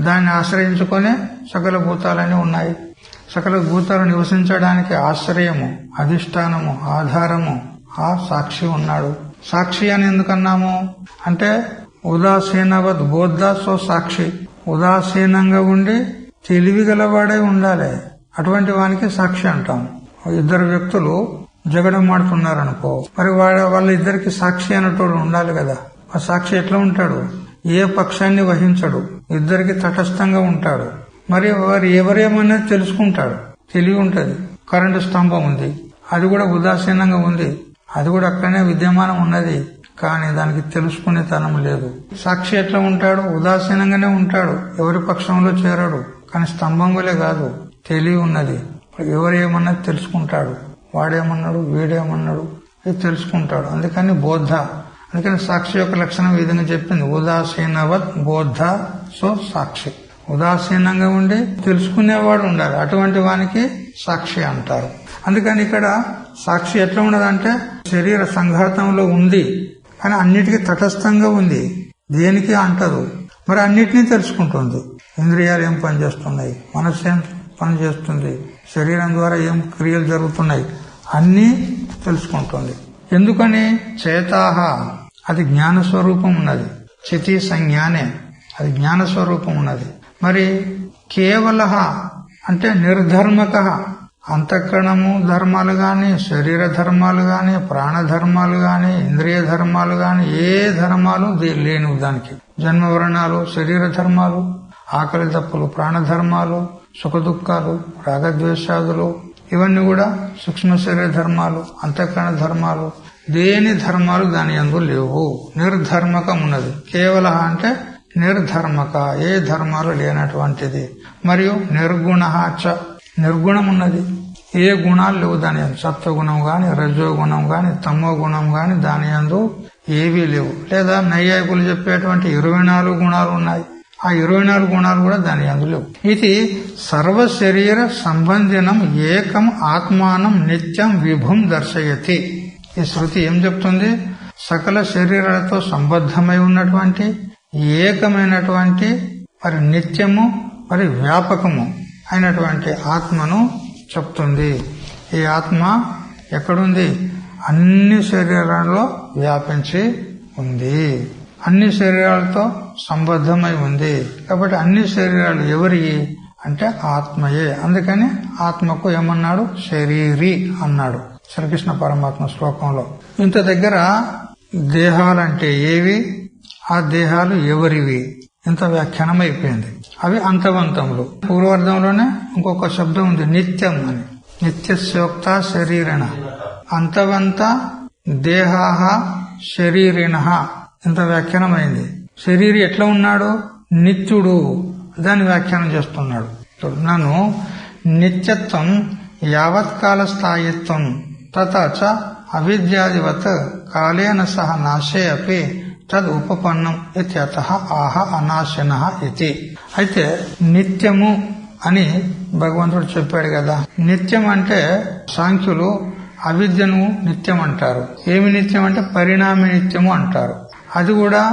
దాన్ని ఆశ్రయించుకునే సకల భూతాలన్నీ ఉన్నాయి. సకల భూతాలు నివసించడానికి ఆశ్రయము, అధిష్టానము, ఆధారము ఆ సాక్షి ఉన్నాడు. సాక్షి అని ఎందుకన్నాము అంటే ఉదాసీనవద్ బోద్ధ సో సాక్షి, ఉదాసీనంగా ఉండి తెలివి గలవాడై ఉండాలి, అటువంటి వానికి సాక్షి అంటాం. ఇద్దరు వ్యక్తులు జగడమాడుతున్నారనుకో, మరి వాళ్ళిద్దరికి సాక్షి అనేటోడు ఉండాలి కదా. ఆ సాక్షి ఎట్లా ఉంటాడు, ఏ పక్షాన్ని వహించడు, ఇద్దరికి తటస్థంగా ఉంటాడు. మరి వారు ఎవరేమన్నది తెలుసుకుంటాడు, తెలివి ఉంటది. కరెంటు స్తంభం ఉంది, అది కూడా ఉదాసీనంగా ఉంది, అది కూడా అక్కడనే విద్యమానం ఉన్నది, కానీ దానికి తెలుసుకునే తనం లేదు. సాక్షి ఎట్లా ఉంటాడు, ఉదాసీనంగానే ఉంటాడు, ఎవరి పక్షంలో చేరాడు, కానీ స్తంభం వలే కాదు, తెలివి ఉన్నది. ఎవరేమన్నది తెలుసుకుంటాడు, వాడేమన్నాడు వీడేమన్నాడు ఇది తెలుసుకుంటాడు. అందుకని బోద్ధ. అందుకని సాక్షి యొక్క లక్షణం ఈ విధంగా చెప్పింది, ఉదాసీనవత్ బోద్ధ సో సాక్షి. ఉదాసీనంగా ఉండి తెలుసుకునేవాడు ఉండాలి, అటువంటి వానికి సాక్షి అంటారు. అందుకని ఇక్కడ సాక్షి ఎట్లా ఉన్నదంటే శరీర సంఘాతంలో ఉంది, కానీ అన్నిటికీ తటస్థంగా ఉంది, దేనికి అంటదు. మరి అన్నిటినీ తెలుసుకుంటుంది. ఇంద్రియాలు ఏం పనిచేస్తున్నాయి, మనస్సు ఏం పనిచేస్తుంది, శరీరం ద్వారా ఏం క్రియలు జరుగుతున్నాయి అన్నీ తెలుసుకుంటుంది. ఎందుకని చేతాహ, అది జ్ఞాన స్వరూపం ఉన్నది. చితి సంజ్ఞానే, అది జ్ఞాన స్వరూపం ఉన్నది. మరి కేవల అంటే నిర్ధర్మక, అంతఃకరణము ధర్మాలు గాని, శరీర ధర్మాలు గాని, ప్రాణధర్మాలు గాని, ఇంద్రియ ధర్మాలు గాని, ఏ ధర్మాలు లేని దానికి. జన్మవరణాలు శరీర ధర్మాలు, ఆకలి దప్పులు ప్రాణధర్మాలు, సుఖ దుఃఖాలు రాగద్వేషాదులు ఇవన్నీ కూడా సూక్ష్మ శరీర ధర్మాలు, అంతఃకరణ ధర్మాలు, దేని ధర్మాలు దాని యందు లేవు. నిర్ధర్మకం ఉన్నది. కేవల అంటే నిర్ధర్మక, ఏ ధర్మాలు లేనటువంటిది. మరియు నిర్గుణ చ, నిర్గుణం ఉన్నది, ఏ గుణాలు లేవు దాని యందు. సత్వగుణం గాని, రజోగుణం గాని, తమో గుణం గాని దాని యందు ఏవీ లేవు. లేదా నైయాయికులు చెప్పేటువంటి 24 గుణాలు ఉన్నాయి, ఆ 24 గుణాలు కూడా దాని యందు లేవు. ఇది సర్వ శరీర సంబంధినం ఏకం ఆత్మానం నిత్యం విభుం దర్శయతి. ఈ శృతి ఏం చెప్తుంది, సకల శరీరాలతో సంబద్ధమై ఉన్నటువంటి ఏకమైనటువంటి మరి నిత్యము మరి వ్యాపకము అయినటువంటి ఆత్మను చెప్తుంది. ఈ ఆత్మ ఎక్కడుంది, అన్ని శరీరాల్లో వ్యాపించి ఉంది, అన్ని శరీరాలతో సంబద్ధమై ఉంది. కాబట్టి అన్ని శరీరాలు ఎవరి అంటే ఆత్మయే. అందుకని ఆత్మకు ఏమన్నాడు, శరీరి అన్నాడు శ్రీకృష్ణ పరమాత్మ శ్లోకంలో. ఇంత దగ్గర దేహాలంటే ఏవి, ఆ దేహాలు ఎవరివి ఇంత వ్యాఖ్యానం అయిపోయింది. అవి అంతవంతములు. పూర్వార్ధంలోనే ఇంకొక శబ్దం ఉంది, నిత్యం అని. నిత్యస్యోక్త శరీరిణ, అంతవంత దేహాహ శరీరిణ, ఇంత వ్యాఖ్యానం అయింది. శరీరి ఎట్లా ఉన్నాడు, నిత్యుడు, దాన్ని వ్యాఖ్యానం చేస్తున్నాడు. నన్ను నిత్యత్వం యావత్కాల స్థాయిత్వం తథాచ అవిద్యాదివత్ కాలేన సహ నాశే అపి తద్ ఉపపన్నం ఇత్యతః ఆహ అనాశనః ఇతి. అయితే నిత్యము అని భగవంతుడు చెప్పాడు కదా. నిత్యం అంటే సాంఖ్యులు అవిద్యను నిత్యం అంటారు. ఏమి నిత్యం అంటే పరిణామి నిత్యము అంటారు. అది కూడా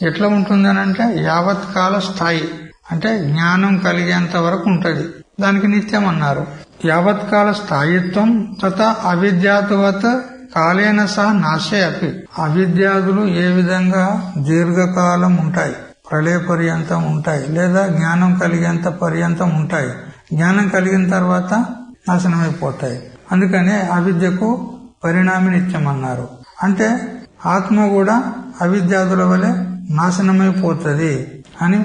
ఎట్లా ఉంటుందనంటే యావత్కాల స్థాయి, అంటే జ్ఞానం కలిగేంత వరకు ఉంటది, దానికి నిత్యం అన్నారు. యావత్కాల స్థాయిత్వం తథా అవిద్యాతువత్ కాలేన సహ నాశే అపి. అవిద్యాదులు ఏ విధంగా దీర్ఘకాలం ఉంటాయి, ప్రళయ పర్యంతం ఉంటాయి, లేదా జ్ఞానం కలిగేంత పర్యంతం ఉంటాయి. జ్ఞానం కలిగిన తర్వాత నాశనమైపోతాయి. అందుకనే అవిద్యకు పరిణామి నిత్యం అన్నారు. అంటే ఆత్మ కూడా అవిద్యాదుల వలె నాశనమైపోతుంది అని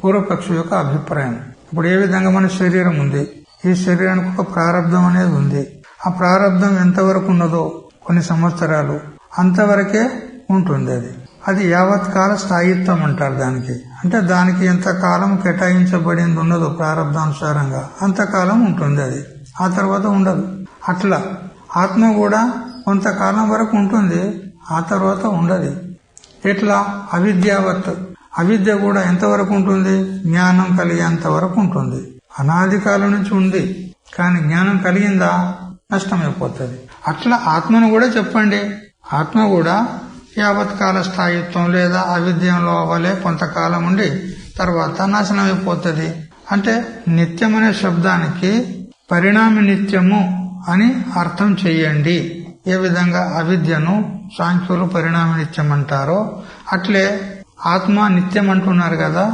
పూర్వపక్షు యొక్క అభిప్రాయం. ఇప్పుడు ఏ విధంగా మన శరీరం ఉంది, ఈ శరీరానికి ఒక ప్రారంధం అనేది ఉంది. ఆ ప్రారంధం ఎంతవరకు ఉన్నదో కొన్ని సంవత్సరాలు అంతవరకే ఉంటుంది. అది యావత్ కాల స్థాయిత్వం అంటారు దానికి. అంటే దానికి ఎంత కాలం కేటాయించబడింది ఉన్నదో ప్రారంధానుసారంగా అంతకాలం ఉంటుంది. అది ఆ తర్వాత ఉండదు. అట్లా ఆత్మ కూడా కొంతకాలం వరకు ఉంటుంది, ఆ తర్వాత ఉండదు. ఎట్లా? అవిద్యావత్. అవిద్య కూడా ఎంతవరకు ఉంటుంది? జ్ఞానం కలిగేంత వరకు ఉంటుంది. అనాది కాలం నుంచి ఉంది, కానీ జ్ఞానం కలిగిందా నష్టమైపోతుంది. అట్లా ఆత్మను కూడా చెప్పండి. ఆత్మ కూడా యావత్కాల స్థాయిత్వం లేదా అవిద్యంలో వలె కొంతకాలం ఉండి తర్వాత నాశనం అయిపోతుంది. అంటే నిత్యం అనే శబ్దానికి పరిణామి నిత్యము అని అర్థం చెయ్యండి. ఏ విధంగా అవిద్యను సాంఖ్యులు పరిణామి నిత్యం అంటారో అట్లే ఆత్మ నిత్యం అంటున్నారు కదా,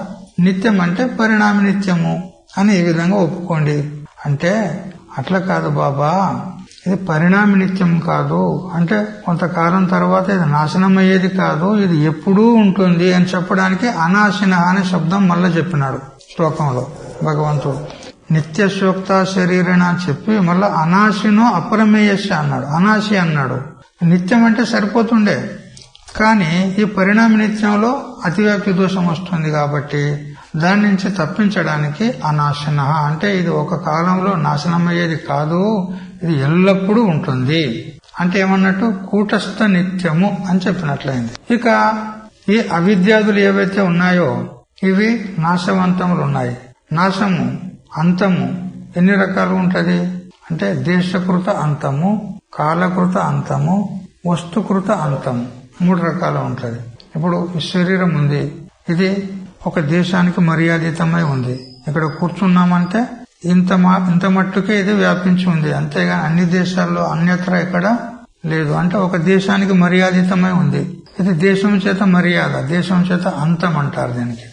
నిత్యం అంటే పరిణామి నిత్యము అని ఈ విధంగా ఒప్పుకోండి. అంటే అట్లా కాదు బాబా, ఇది పరిణామి నిత్యం కాదు, అంటే కొంతకాలం తర్వాత ఇది నాశనం అయ్యేది కాదు, ఇది ఎప్పుడూ ఉంటుంది అని చెప్పడానికి అనాశిన అనే శబ్దం మళ్ళా చెప్పినాడు శ్లోకంలో భగవంతుడు. నిత్యశోక్త శరీరణ అని చెప్పి మళ్ళా అనాశినో అపరమేయస్య అన్నాడు, అనాశి అన్నాడు. నిత్యం అంటే సరిపోతుండే, కానీ ఈ పరిణామ నిత్యంలో అతివ్యాప్తి దోషం వస్తుంది కాబట్టి దాని నుంచి తప్పించడానికి అనాశన అంటే ఇది ఒక కాలంలో నాశనమయ్యేది కాదు, ఇది ఎల్లప్పుడూ ఉంటుంది అంటే ఏమన్నట్టు కూటస్థ నిత్యము అని చెప్పినట్లయింది. ఇక ఈ అవిద్యాదులు ఏవైతే ఉన్నాయో ఇవి నాశవంతములు ఉన్నాయి. నాశము అంతము ఎన్ని రకాలు ఉంటది అంటే దేశకృత అంతము, కాలకృత అంతము, వస్తుకృత అంతము, 3 రకాలు ఉంటది. ఇప్పుడు ఈ శరీరం ఉంది, ఇది ఒక దేశానికి మర్యాదితమై ఉంది. ఇక్కడ కూర్చున్నామంటే ఇంత మట్టుకే ఇది వ్యాపించి ఉంది, అంతేగాని అన్ని దేశాల్లో అన్యత్ర ఇక్కడ లేదు. అంటే ఒక దేశానికి మర్యాదితమై ఉంది. ఇది దేశం చేత మర్యాద, దేశం చేత అంతం అంటారు దీనికి.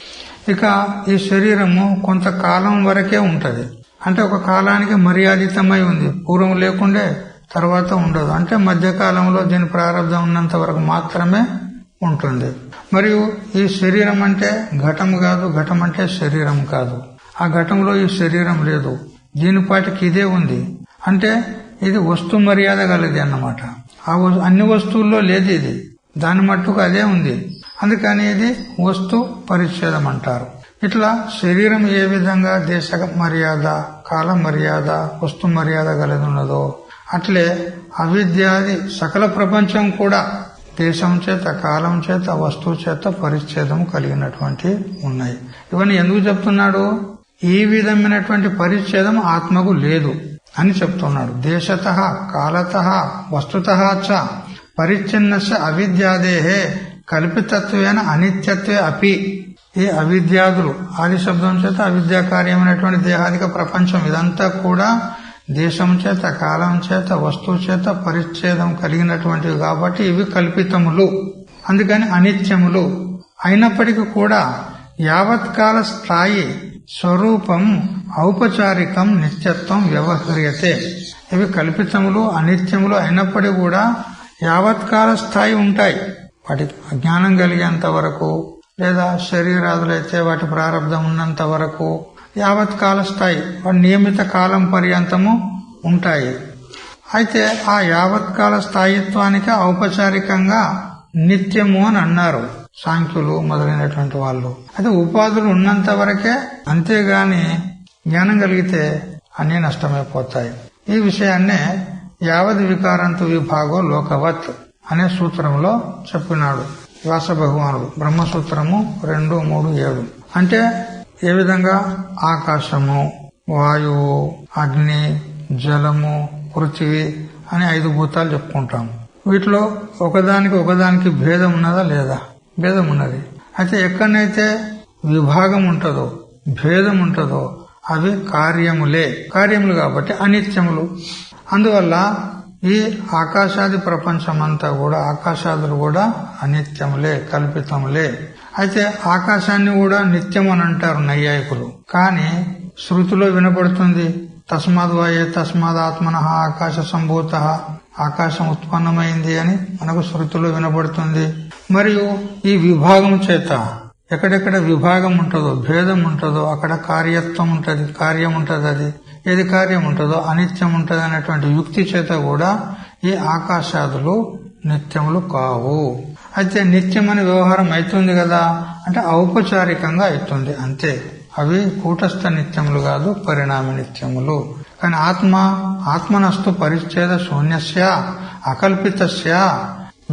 ఇక ఈ శరీరము కొంతకాలం వరకే ఉంటది, అంటే ఒక కాలానికి మర్యాదితమై ఉంది, పూర్వం లేకుండే తర్వాత ఉండదు. అంటే మధ్యకాలంలో దీని ప్రారంభం ఉన్నంత వరకు మాత్రమే ఉంటుంది. మరియు ఈ శరీరం అంటే ఘటం కాదు, ఘటం అంటే శరీరం కాదు. ఆ ఘటంలో ఈ శరీరం లేదు, దీనిపాటికి ఇదే ఉంది. అంటే ఇది వస్తు మర్యాద కలిది అన్నమాట. అన్ని వస్తువుల్లో లేదు ఇది, దాని మట్టుకు అదే ఉంది. అందుకని ఇది వస్తు పరిచ్ఛేదం అంటారు. ఇట్లా శరీరం ఏ విధంగా దేశ మర్యాద, కాల మర్యాద, వస్తు మర్యాద కలిగి ఉన్నదో అట్లే అవిద్యాది సకల ప్రపంచం కూడా దేశం చేత, కాలం చేత, వస్తువు చేత పరిచ్ఛేదం కలిగినటువంటి ఉన్నాయి. ఇవన్నీ ఎందుకు చెప్తున్నాడు? ఈ విధమైనటువంటి పరిచ్ఛేదం ఆత్మకు లేదు అని చెప్తున్నాడు. దేశత కాలత వస్తుత చ పరిచ్ఛిన్నస్య అవిద్యాదేహే కల్పితత్వేన అనిత్యత్వే అపి. ఈ అవిద్యాదులు ఆది శబ్దం చేత అవిద్యా కార్యమైనటువంటి దేహాదిక ప్రపంచం ఇదంతా కూడా దేశం చేత, కాలం చేత, వస్తువు చేత పరిచ్ఛేదం కలిగినటువంటివి కాబట్టి ఇవి కల్పితములు, అందుకని అనిత్యములు. అయినప్పటికీ కూడా యావత్కాల స్థాయి స్వరూపం ఔపచారికం నిత్యత్వం వ్యవహర్యతే. ఇవి కల్పితములు, అనిత్యములు అయినప్పటికీ కూడా యావత్కాల స్థాయి ఉంటాయి. వాటి జ్ఞానం కలిగేంత వరకు లేదా శరీరాదులైతే వాటి ప్రారంభం ఉన్నంత వరకు యావత్కాల స్థాయి నియమిత కాలం పర్యంతము ఉంటాయి. అయితే ఆ యావత్కాల స్థాయిత్వానికి ఔపచారికంగా నిత్యము అని అన్నారు సాంఖ్యులు మొదలైనటువంటి వాళ్ళు. అయితే ఉపాధులు ఉన్నంత వరకే, అంతేగాని జ్ఞానం కలిగితే అన్ని నష్టమైపోతాయి. ఈ విషయాన్నే యావద్ వికారంతు విభాగో లోకవత్ అనే సూత్రంలో చెప్పినాడు వ్యాస భగవానుడు. బ్రహ్మసూత్రము 2:3-7. అంటే ఏ విధంగా ఆకాశము, వాయువు, అగ్ని, జలము, పృథివీ అని 5 భూతాలు చెప్పుకుంటాం. వీటిలో ఒకదానికి భేదం ఉన్నదా లేదా? భేదం ఉన్నది. అయితే ఎక్కడనైతే విభాగం ఉంటుందో, భేదం ఉంటుందో అవి కార్యములే, కార్యములు కాబట్టి అనిత్యములు. అందువల్ల ఈ ఆకాశాది ప్రపంచమంతా కూడా, ఆకాశాదులు కూడా అనిత్యములే, కల్పితములే. అయితే ఆకాశాన్ని కూడా నిత్యం అని అంటారు నైయాయికులు. కానీ శృతిలో వినపడుతుంది తస్మాద్వాయే తస్మాదాత్మన ఆకాశ సంభూత, ఆకాశం ఉత్పన్నమైంది అని మనకు శృతిలో వినపడుతుంది. మరియు ఈ విభాగం చేత ఎక్కడెక్కడ విభాగం ఉంటుందో, భేదం ఉంటుందో అక్కడ కార్యత్వం ఉంటది, కార్యం ఉంటది. అది ఏది కార్యం ఉంటుందో అనిత్యం ఉంటది అనేటువంటి యుక్తి చేత కూడా ఈ ఆకాశాదులు నిత్యములు కావు. అయితే నిత్యమని వ్యవహారం అవుతుంది కదా అంటే ఔపచారికంగా అవుతుంది అంతే. అవి కూటస్థ నిత్యములు కాదు, పరిణామ నిత్యములు. కానీ ఆత్మనస్తు పరిచ్ఛేద శూన్యస్య అకల్పితస్య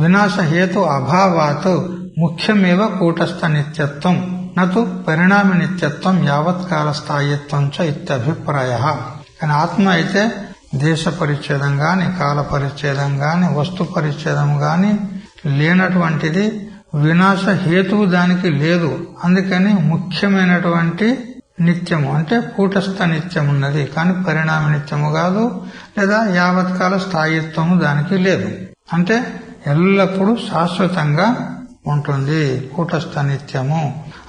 వినాశ హేతు అభావాత్ ముఖ్యమేవ కూటస్థ నిత్యత్వం నతు పరిణామ నిత్యత్వం యావత్కాల స్థాయిత్వం చ ఇత్యభిప్రాయ. కానీ ఆత్మ అయితే దేశ పరిచ్ఛేదం గాని, కాల పరిచ్ఛేదం గాని, వస్తు పరిచ్ఛేదం గాని లేనటువంటిది. వినాశ హేతువు దానికి లేదు. అందుకని ముఖ్యమైనటువంటి నిత్యము అంటే కూటస్థ నిత్యం ఉన్నది, కానీ పరిణామ నిత్యము కాదు. లేదా యావత్కాల స్థాయిత్వము దానికి లేదు. అంటే ఎల్లప్పుడూ శాశ్వతంగా ఉంటుంది కూటస్థ నిత్యము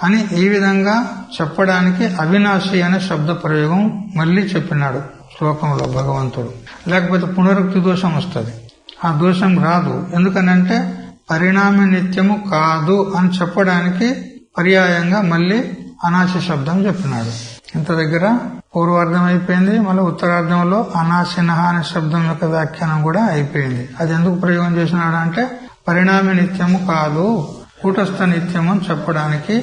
అని ఈ విధంగా చెప్పడానికి అవినాశి అనే శబ్ద ప్రయోగం మళ్లీ చెప్పినాడు శ్లోకంలో భగవంతుడు. లేకపోతే పునరుక్తి దోషం వస్తుంది. ఆ దోషం రాదు. ఎందుకనంటే పరిణామ నిత్యము కాదు అని చెప్పడానికి పర్యాయంగా మళ్లీ అనాశి శబ్దం చెప్పినాడు. ఇంత దగ్గర పూర్వార్థం అయిపోయింది. మళ్ళీ ఉత్తరార్థంలో అనాశిన అనే శబ్దం యొక్క వ్యాఖ్యానం కూడా అయిపోయింది. అది ఎందుకు ప్రయోగం చేసినాడు అంటే పరిణామ నిత్యము కాదు, కూటస్థ నిత్యము అని చెప్పడానికి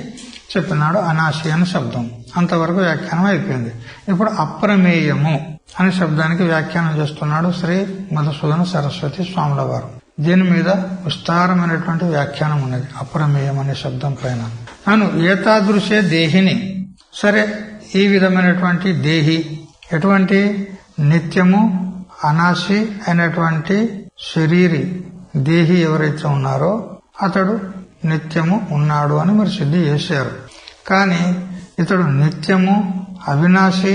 చెప్పినాడు అనాశి అనే శబ్దం. అంతవరకు వ్యాఖ్యానం అయిపోయింది. ఇప్పుడు అప్రమేయము అనే శబ్దానికి వ్యాఖ్యానం చేస్తున్నాడు శ్రీ మధుసూదన సరస్వతి స్వాముల వారు. దీని మీద విస్తారమైనటువంటి వ్యాఖ్యానం ఉన్నది అప్రమేయం అనే శబ్దం పైన. నన్ను ఏతాదృశే దేహిని, సరే ఈ విధమైనటువంటి దేహి ఎటువంటి నిత్యము అనాశి అయినటువంటి శరీరి దేహి ఎవరైతే ఉన్నారో అతడు నిత్యము ఉన్నాడు అని మీరు సిద్ధి చేశారు. కానీ ఇతడు నిత్యము అవినాశి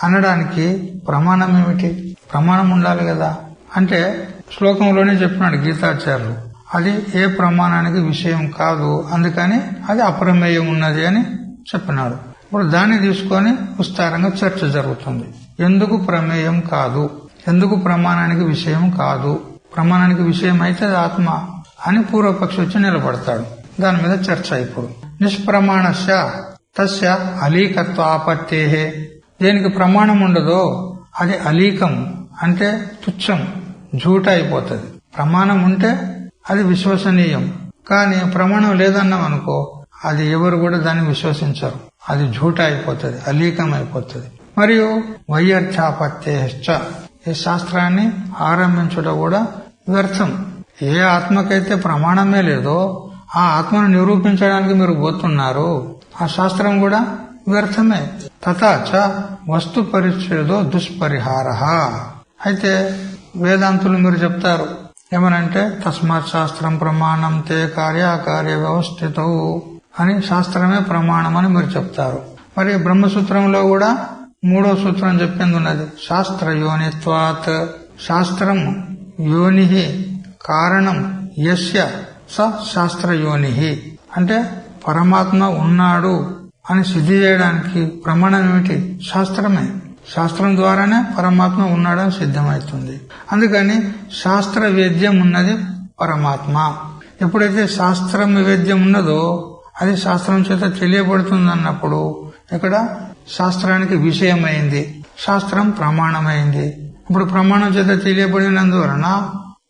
అనడానికి ప్రమాణం ఏమిటి? ప్రమాణం ఉండాలి కదా. అంటే శ్లోకంలోనే చెప్పినాడు గీతాచార్యులు, అది ఏ ప్రమాణానికి విషయం కాదు, అందుకని అది అప్రమేయం ఉన్నది అని చెప్పినాడు. ఇప్పుడు దాన్ని తీసుకొని విస్తారంగా చర్చ జరుగుతుంది. ఎందుకు ప్రమేయం కాదు, ఎందుకు ప్రమాణానికి విషయం కాదు? ప్రమాణానికి విషయం అయితే ఆత్మ అని పూర్వపక్షి వచ్చి నిలబడతాడు. దాని మీద చర్చ. ఇప్పుడు నిష్ప్రమాణస్య తస్య అలీకత్వ ఆపత్తేహే, దేనికి ప్రమాణం ఉండదో అది అలీకం అంటే తుచ్చం, జూట అయిపోతుంది. ప్రమాణం ఉంటే అది విశ్వసనీయం. కానీ ప్రమాణం లేదన్నాం అనుకో అది ఎవరు కూడా దాన్ని విశ్వసించరు, అది జూట అయిపోతుంది, అలీకం అయిపోతుంది. మరియు వైయర్థాపత్తేశ్చ, ఈ శాస్త్రాన్ని ఆరంభించుట కూడా వ్యర్థం. ఏ ఆత్మకైతే ప్రమాణమే లేదో ఆ ఆత్మను నిరూపించడానికి మీరు పోతున్నారు, ఆ శాస్త్రం కూడా వ్యర్థమే. తథాచ వస్తు పరిచ్ఛేదో దుష్పరిహార. అయితే వేదాంతులు మీరు చెప్తారు ఏమనంటే తస్మాత్ శాస్త్రం ప్రమాణం తే కార్యాకార్య వ్యవస్థిత అని, శాస్త్రమే ప్రమాణం అని మీరు చెప్తారు. మరి బ్రహ్మసూత్రంలో కూడా 3వ సూత్రం చెప్పింది ఉన్నది, శాస్త్ర యోనిత్వాత్. శాస్త్రం యోని కారణం యస్య స శాస్త్ర యోని, అంటే పరమాత్మ ఉన్నాడు అని సిద్ధి చేయడానికి ప్రమాణం ఏమిటి? శాస్త్రమే. శాస్త్రం ద్వారానే పరమాత్మ ఉన్నాడని సిద్ధమవుతుంది. అందుకని శాస్త్ర వేద్యం ఉన్నది పరమాత్మ. ఎప్పుడైతే శాస్త్రం వేద్యం ఉన్నదో అది శాస్త్రం చేత తెలియబడుతుంది అన్నప్పుడు ఇక్కడ శాస్త్రానికి విషయమైంది, శాస్త్రం ప్రమాణమైంది. ఇప్పుడు ప్రమాణం చేత తెలియబడినందువలన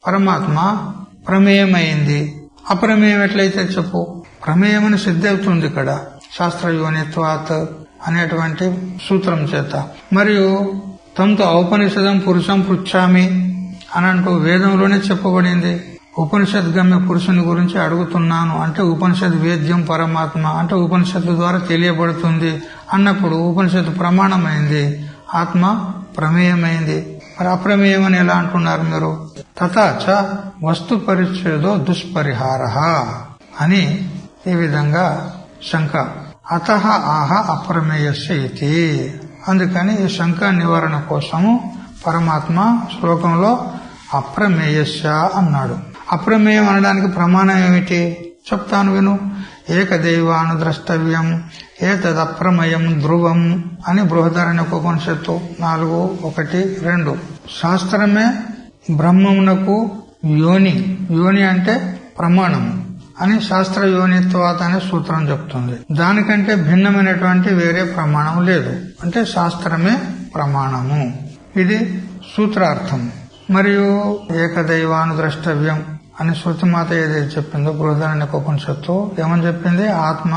పరమాత్మ ప్రమేయమైంది. అప్రమేయం ఎట్లయితే చెప్పు? ప్రమేయమని సిద్ధి అవుతుంది ఇక్కడ శాస్త్ర యోనిత్వాత్ అనేటువంటి సూత్రం చేత. మరియు తంతు ఔపనిషదం పురుషం పృచ్ఛామి అని అంటూ వేదంలోనే చెప్పబడింది. ఉపనిషత్ గమ్య పురుషుని గురించి అడుగుతున్నాను అంటే ఉపనిషత్ వేద్యం పరమాత్మ అంటే ఉపనిషత్తు ద్వారా తెలియబడుతుంది అన్నప్పుడు ఉపనిషత్తు ప్రమాణమైంది, ఆత్మ ప్రమేయమైంది. మరి అప్రమేయం అని ఎలా అంటున్నారు మీరు? తథాచ వస్తు పరిచ్ఛేదో దుష్పరిహార అని ఈ విధంగా శంక. అతః ఆహ అప్రమేయస్య ఇతి. అందుకని ఈ శంక నివారణ కోసము పరమాత్మ శ్లోకంలో అప్రమేయస్య అన్నాడు. అప్రమేయం అనడానికి ప్రమాణం ఏమిటి చెప్తాను విను. ఏకదైవానుద్రష్టవ్యం ఏతదప్రమయం ధ్రువం అని బృహదారణ్యోపనిషత్తు 4:1-2. శాస్త్రమే బ్రహ్మమునకు యోని, యోని అంటే ప్రమాణము అని శాస్త్ర యోనిత్వాత అనే సూత్రం చెప్తుంది. దానికంటే భిన్నమైనటువంటి వేరే ప్రమాణం లేదు. అంటే శాస్త్రమే ప్రమాణము. ఇది సూత్రార్థం. మరియు ఏకదైవానుద్రష్టవ్యం అని శృతిమాత ఏదైతే చెప్పిందో బృహదారణ్యోపనిషత్తు ఏమని చెప్పింది? ఆత్మ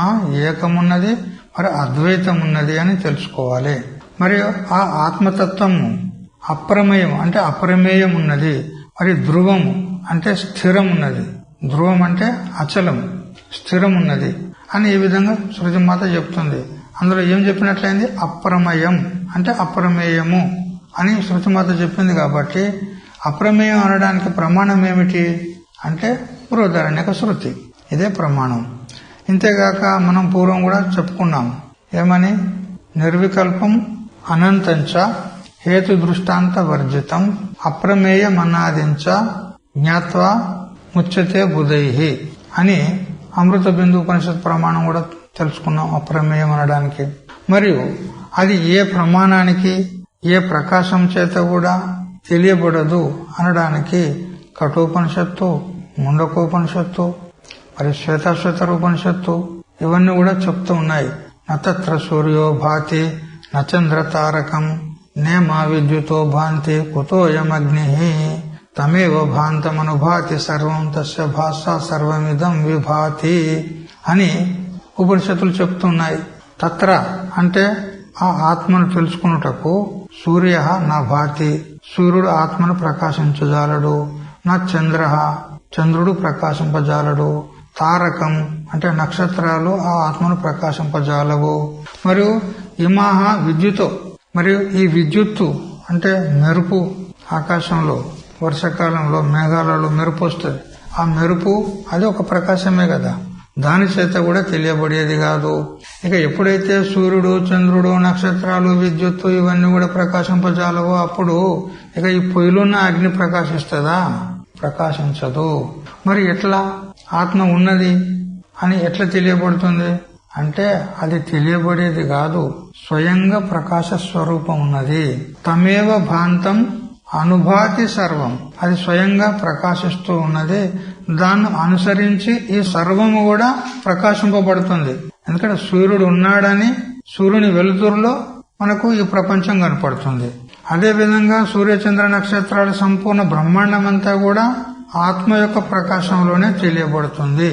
ఏకమున్నది, మరి అద్వైతం ఉన్నది అని తెలుసుకోవాలి. మరియు ఆ ఆత్మతత్వము అప్రమేయం అంటే అప్రమేయం ఉన్నది, మరి ధ్రువము అంటే స్థిరం ఉన్నది. ధ్రువం అంటే అచలం, స్థిరం ఉన్నది అని ఈ విధంగా శృతిమాత చెప్తుంది. అందులో ఏం చెప్పినట్లయింది? అప్రమేయం అంటే అప్రమేయము అని శృతిమాత చెప్పింది. కాబట్టి అప్రమేయం అనడానికి ప్రమాణం ఏమిటి అంటే బృహదారణ్యక శృతి, ఇదే ప్రమాణం. ఇంతేగాక మనం పూర్వం కూడా చెప్పుకున్నాం ఏమని? నిర్వికల్పం అనంతంచ హేతు దృష్టాంత వర్జితం అప్రమేయమన్నాదించ జ్ఞాత్వా ముచ్యతే బుధైహి అని అమృత బిందు ఉపనిషత్ ప్రమాణం కూడా తెలుసుకున్నాం అప్రమేయం అనడానికి. మరియు అది ఏ ప్రమాణానికి ఏ ప్రకాశం చేత కూడా తెలియబడదు అనడానికి కఠోపనిషత్తు, ముండకోపనిషత్తు, మరి శ్వేతాశ్వేతర ఉపనిషత్తు ఇవన్నీ కూడా చెప్తూ ఉన్నాయి. నత్ర సూర్యో భాతి నచంద్ర తారకం నేమా విద్యుతో భాంతి కుతోయమగ్ని తమేవ భాంతమనుభాతి సర్వం తస్య భాషా సర్వమిదం విభాతి అని ఉపనిషత్తులు చెప్తున్నాయి. తత్ర అంటే ఆ ఆత్మను తెలుసుకున్నటకు సూర్య నా భాతి, సూర్యుడు ఆత్మను ప్రకాశించజాలడు. నా చంద్ర, చంద్రుడు ప్రకాశింపజాలడు. తారకం అంటే నక్షత్రాలు ఆ ఆత్మను ప్రకాశింపజాలవు. మరియు ఇమాహ విద్యుతో, మరియు ఈ విద్యుత్తు అంటే మెరుపు, ఆకాశంలో వర్షాకాలంలో మేఘాలలో మెరుపు వస్తుంది. ఆ మెరుపు అది ఒక ప్రకాశమే కదా, దాని చేత కూడా తెలియబడేది కాదు. ఇక ఎప్పుడైతే సూర్యుడు, చంద్రుడు, నక్షత్రాలు, విద్యుత్తు ఇవన్నీ కూడా ప్రకాశింపజాలవో అప్పుడు ఇక ఈ పొయ్యిలున్న అగ్ని ప్రకాశిస్తుందా? ప్రకాశించదు. మరి ఎట్లా ఆత్మ ఉన్నది అని ఎట్లా తెలియబడుతుంది అంటే అది తెలియబడేది కాదు, స్వయంగా ప్రకాశ స్వరూపం ఉన్నది. తమేవ భాంతం అనుభాతి సర్వం, అది స్వయంగా ప్రకాశిస్తూ ఉన్నది. దాన్ని అనుసరించి ఈ సర్వము కూడా ప్రకాశింపబడుతుంది. ఎందుకంటే సూర్యుడు ఉన్నాడని సూర్యుని వెలుతురులో మనకు ఈ ప్రపంచం కనపడుతుంది. అదే విధంగా సూర్యచంద్ర నక్షత్రాల సంపూర్ణ బ్రహ్మాండం అంతా కూడా ఆత్మ యొక్క ప్రకాశంలోనే తెలియబడుతుంది.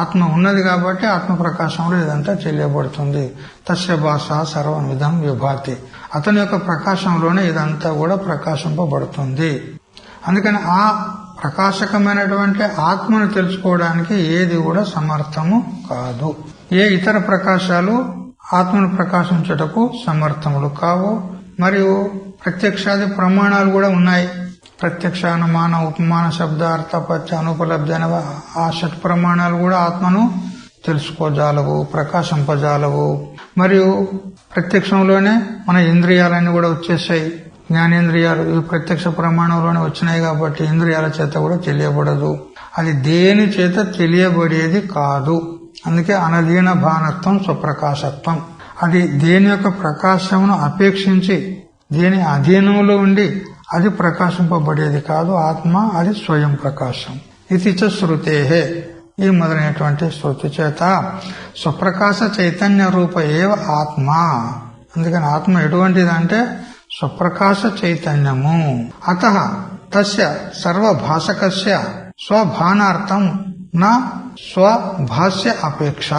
ఆత్మ ఉన్నది కాబట్టి ఆత్మ ప్రకాశంలో ఇదంతా తెలియబడుతుంది. తస్య భాష సర్వమిదం విభాతి, అతని యొక్క ప్రకాశంలోనే ఇదంతా కూడా ప్రకాశింపబడుతుంది. అందుకని ఆ ప్రకాశకమైనటువంటి ఆత్మను తెలుసుకోవడానికి ఏది కూడా సమర్థము కాదు. ఏ ఇతర ప్రకాశాలు ఆత్మను ప్రకాశించుటకు సమర్థములు కావు. మరియు ప్రత్యక్షాది ప్రమాణాలు కూడా ఉన్నాయి. ప్రత్యక్ష, అనుమాన, ఉపమాన, శబ్ద, అర్థపత్య, అనుపలబ్ధి అనే ఆ షట్ ప్రమాణాలు కూడా ఆత్మను తెలుసుకోజాలవు, ప్రకాశింపజాలవు. మరియు ప్రత్యక్షంలోనే మన ఇంద్రియాలన్నీ కూడా వచ్చేసాయి. జ్ఞానేంద్రియాలు ఇవి ప్రత్యక్ష ప్రమాణంలోనే వచ్చినాయి కాబట్టి ఇంద్రియాల చేత కూడా తెలియబడదు. అది దేని చేత తెలియబడేది కాదు. అందుకే అనధీన భానత్వం స్వప్రకాశత్వం. అది దేని యొక్క ప్రకాశమును అపేక్షించి దేని అధీనంలో ఉండి అది ప్రకాశింపబడేది కాదు. ఆత్మ అది స్వయం ప్రకాశం. ఇది చ శృతేహే, ఈ మొదలైనటువంటి శృతి చేత స్వప్రకాశ చైతన్య రూప ఏవ ఆత్మ. అందుకని ఆత్మ ఎటువంటిదంటే స్వప్రకాశ చైతన్యము. అతః తస్య సర్వభాషకస్య స్వభానార్థం నా స్వభాష్య అపేక్ష.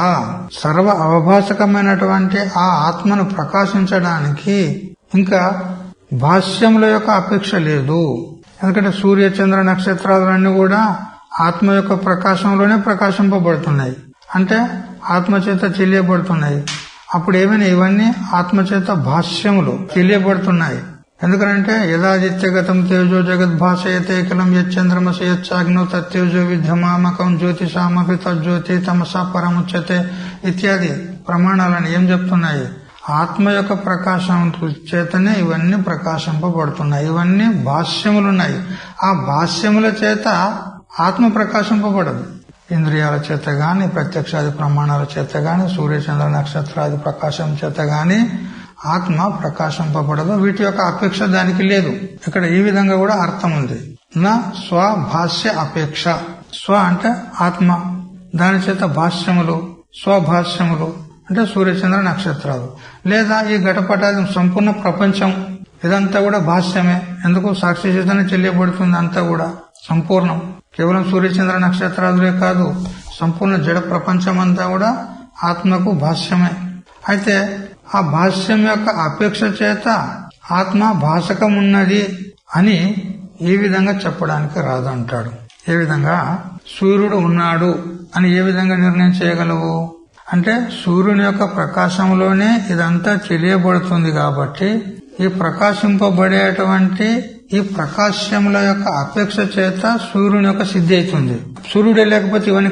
సర్వ అవభాషకమైనటువంటి ఆ ఆత్మను ప్రకాశించడానికి ఇంకా భాష్యముల యొక్క అపేక్ష లేదు. ఎందుకంటే సూర్య చంద్ర నక్షత్రాలన్నీ కూడా ఆత్మ యొక్క ప్రకాశంలోనే ప్రకాశింపబడుతున్నాయి, అంటే ఆత్మచేత తెలియబడుతున్నాయి. అప్పుడు ఏమైనా ఇవన్నీ ఆత్మచేత భాష్యములు తెలియబడుతున్నాయి. ఎందుకంటే యదాదిత్యగతం తేజో జగద్భాషయతే కిలం యచ్చంద్రమస యచ్చాగ్నో తత్తేజో విద్యమామకం జ్యోతిషామపి తజ్జ్యోతి తమసా పరముచ్యతే ఇత్యాది ప్రమాణాలను ఏం చెప్తున్నాయి? ఆత్మ యొక్క ప్రకాశం చేతనే ఇవన్నీ ప్రకాశింపబడుతున్నాయి. ఇవన్నీ భాష్యములున్నాయి. ఆ భాష్యముల చేత ఆత్మ ప్రకాశింపబడదు. ఇంద్రియాల చేత గాని, ప్రత్యక్షాది ప్రమాణాల చేత గాని, సూర్యచంద్ర నక్షత్రాది ప్రకాశం చేత గాని ఆత్మ ప్రకాశింపబడదు. వీటి యొక్క అపేక్ష దానికి లేదు. ఇక్కడ ఈ విధంగా కూడా అర్థం ఉంది. నా స్వభాష్య అపేక్ష. స్వ అంటే ఆత్మ, దాని చేత భాష్యములు, స్వభాష్యములు అంటే సూర్యచంద్ర నక్షత్రాలు, లేదా ఈ ఘటపటాది సంపూర్ణ ప్రపంచం ఇదంతా కూడా భాష్యమే. ఎందుకు? సాక్షి చేతనే తెలియబడుతుంది. అంతా కూడా సంపూర్ణం. కేవలం సూర్యచంద్ర నక్షత్రాదులే కాదు, సంపూర్ణ జడ ప్రపంచం అంతా కూడా ఆత్మకు భాష్యమే. అయితే ఆ భాష్యం యొక్క అపేక్ష చేత ఆత్మ భాషకమున్నది అని ఈ విధంగా చెప్పడానికి రాదంటాడు. ఏ విధంగా సూర్యుడు ఉన్నాడు అని ఏ విధంగా నిర్ణయం చేయగలవు అంటే, సూర్యుని యొక్క ప్రకాశంలోనే ఇదంతా తెలియబడుతుంది. కాబట్టి ఈ ప్రకాశింపబడేటువంటి ఈ ప్రకాశముల యొక్క అపేక్ష చేత సూర్యుని యొక్క సిద్ధి అవుతుంది. సూర్యుడే లేకపోతే ఇవన్నీ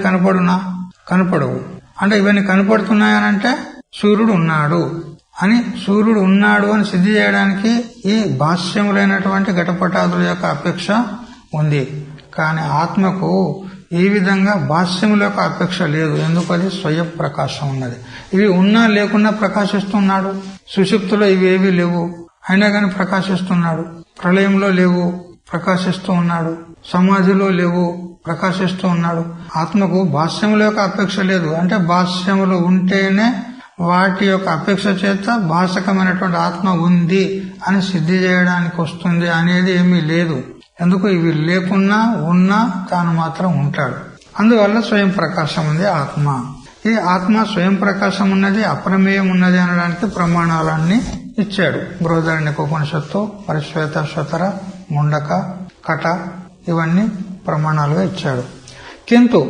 కనపడవు. అంటే ఇవన్నీ కనపడుతున్నాయనంటే సూర్యుడు ఉన్నాడు అని, సూర్యుడు ఉన్నాడు అని సిద్ధి చేయడానికి ఈ భాష్యములైనటువంటి ఘటపటాదుల యొక్క అపేక్ష ఉంది. కానీ ఆత్మకు ఈ విధంగా భాష్యముల యొక్క అపేక్ష లేదు. ఎందుకది? స్వయం ప్రకాశం ఉన్నది. ఇవి ఉన్నా లేకున్నా ప్రకాశిస్తున్నాడు. సుషుప్తిలో ఇవేవి లేవు, అయినా గాని ప్రకాశిస్తున్నాడు. ప్రళయంలో లేవు, ప్రకాశిస్తూ ఉన్నాడు. సమాధిలో లేవు, ప్రకాశిస్తూ ఉన్నాడు. ఆత్మకు భాష్యముల యొక్క అపేక్ష లేదు. అంటే భాష్యములు ఉంటేనే వాటి యొక్క అపేక్ష చేత భాషకమైనటువంటి ఆత్మ ఉంది అని సిద్ధి చేయడానికి వస్తుంది అనేది ఏమీ లేదు. ఎందుకు? ఇవి లేకున్నా ఉన్నా తాను మాత్రం ఉంటాడు. అందువల్ల స్వయం ప్రకాశం ఉంది ఆత్మ. ఈ ఆత్మ స్వయం ప్రకాశం ఉన్నది, అప్రమేయం ఉన్నది అనడానికి ప్రమాణాలన్నీ ఇచ్చాడు. బృహదారణ్యకోపనిషత్తు, పరిశ్వేతశ్వతర, ముండక, కట ఇవన్నీ ప్రమాణాలుగా ఇచ్చాడు. కింటు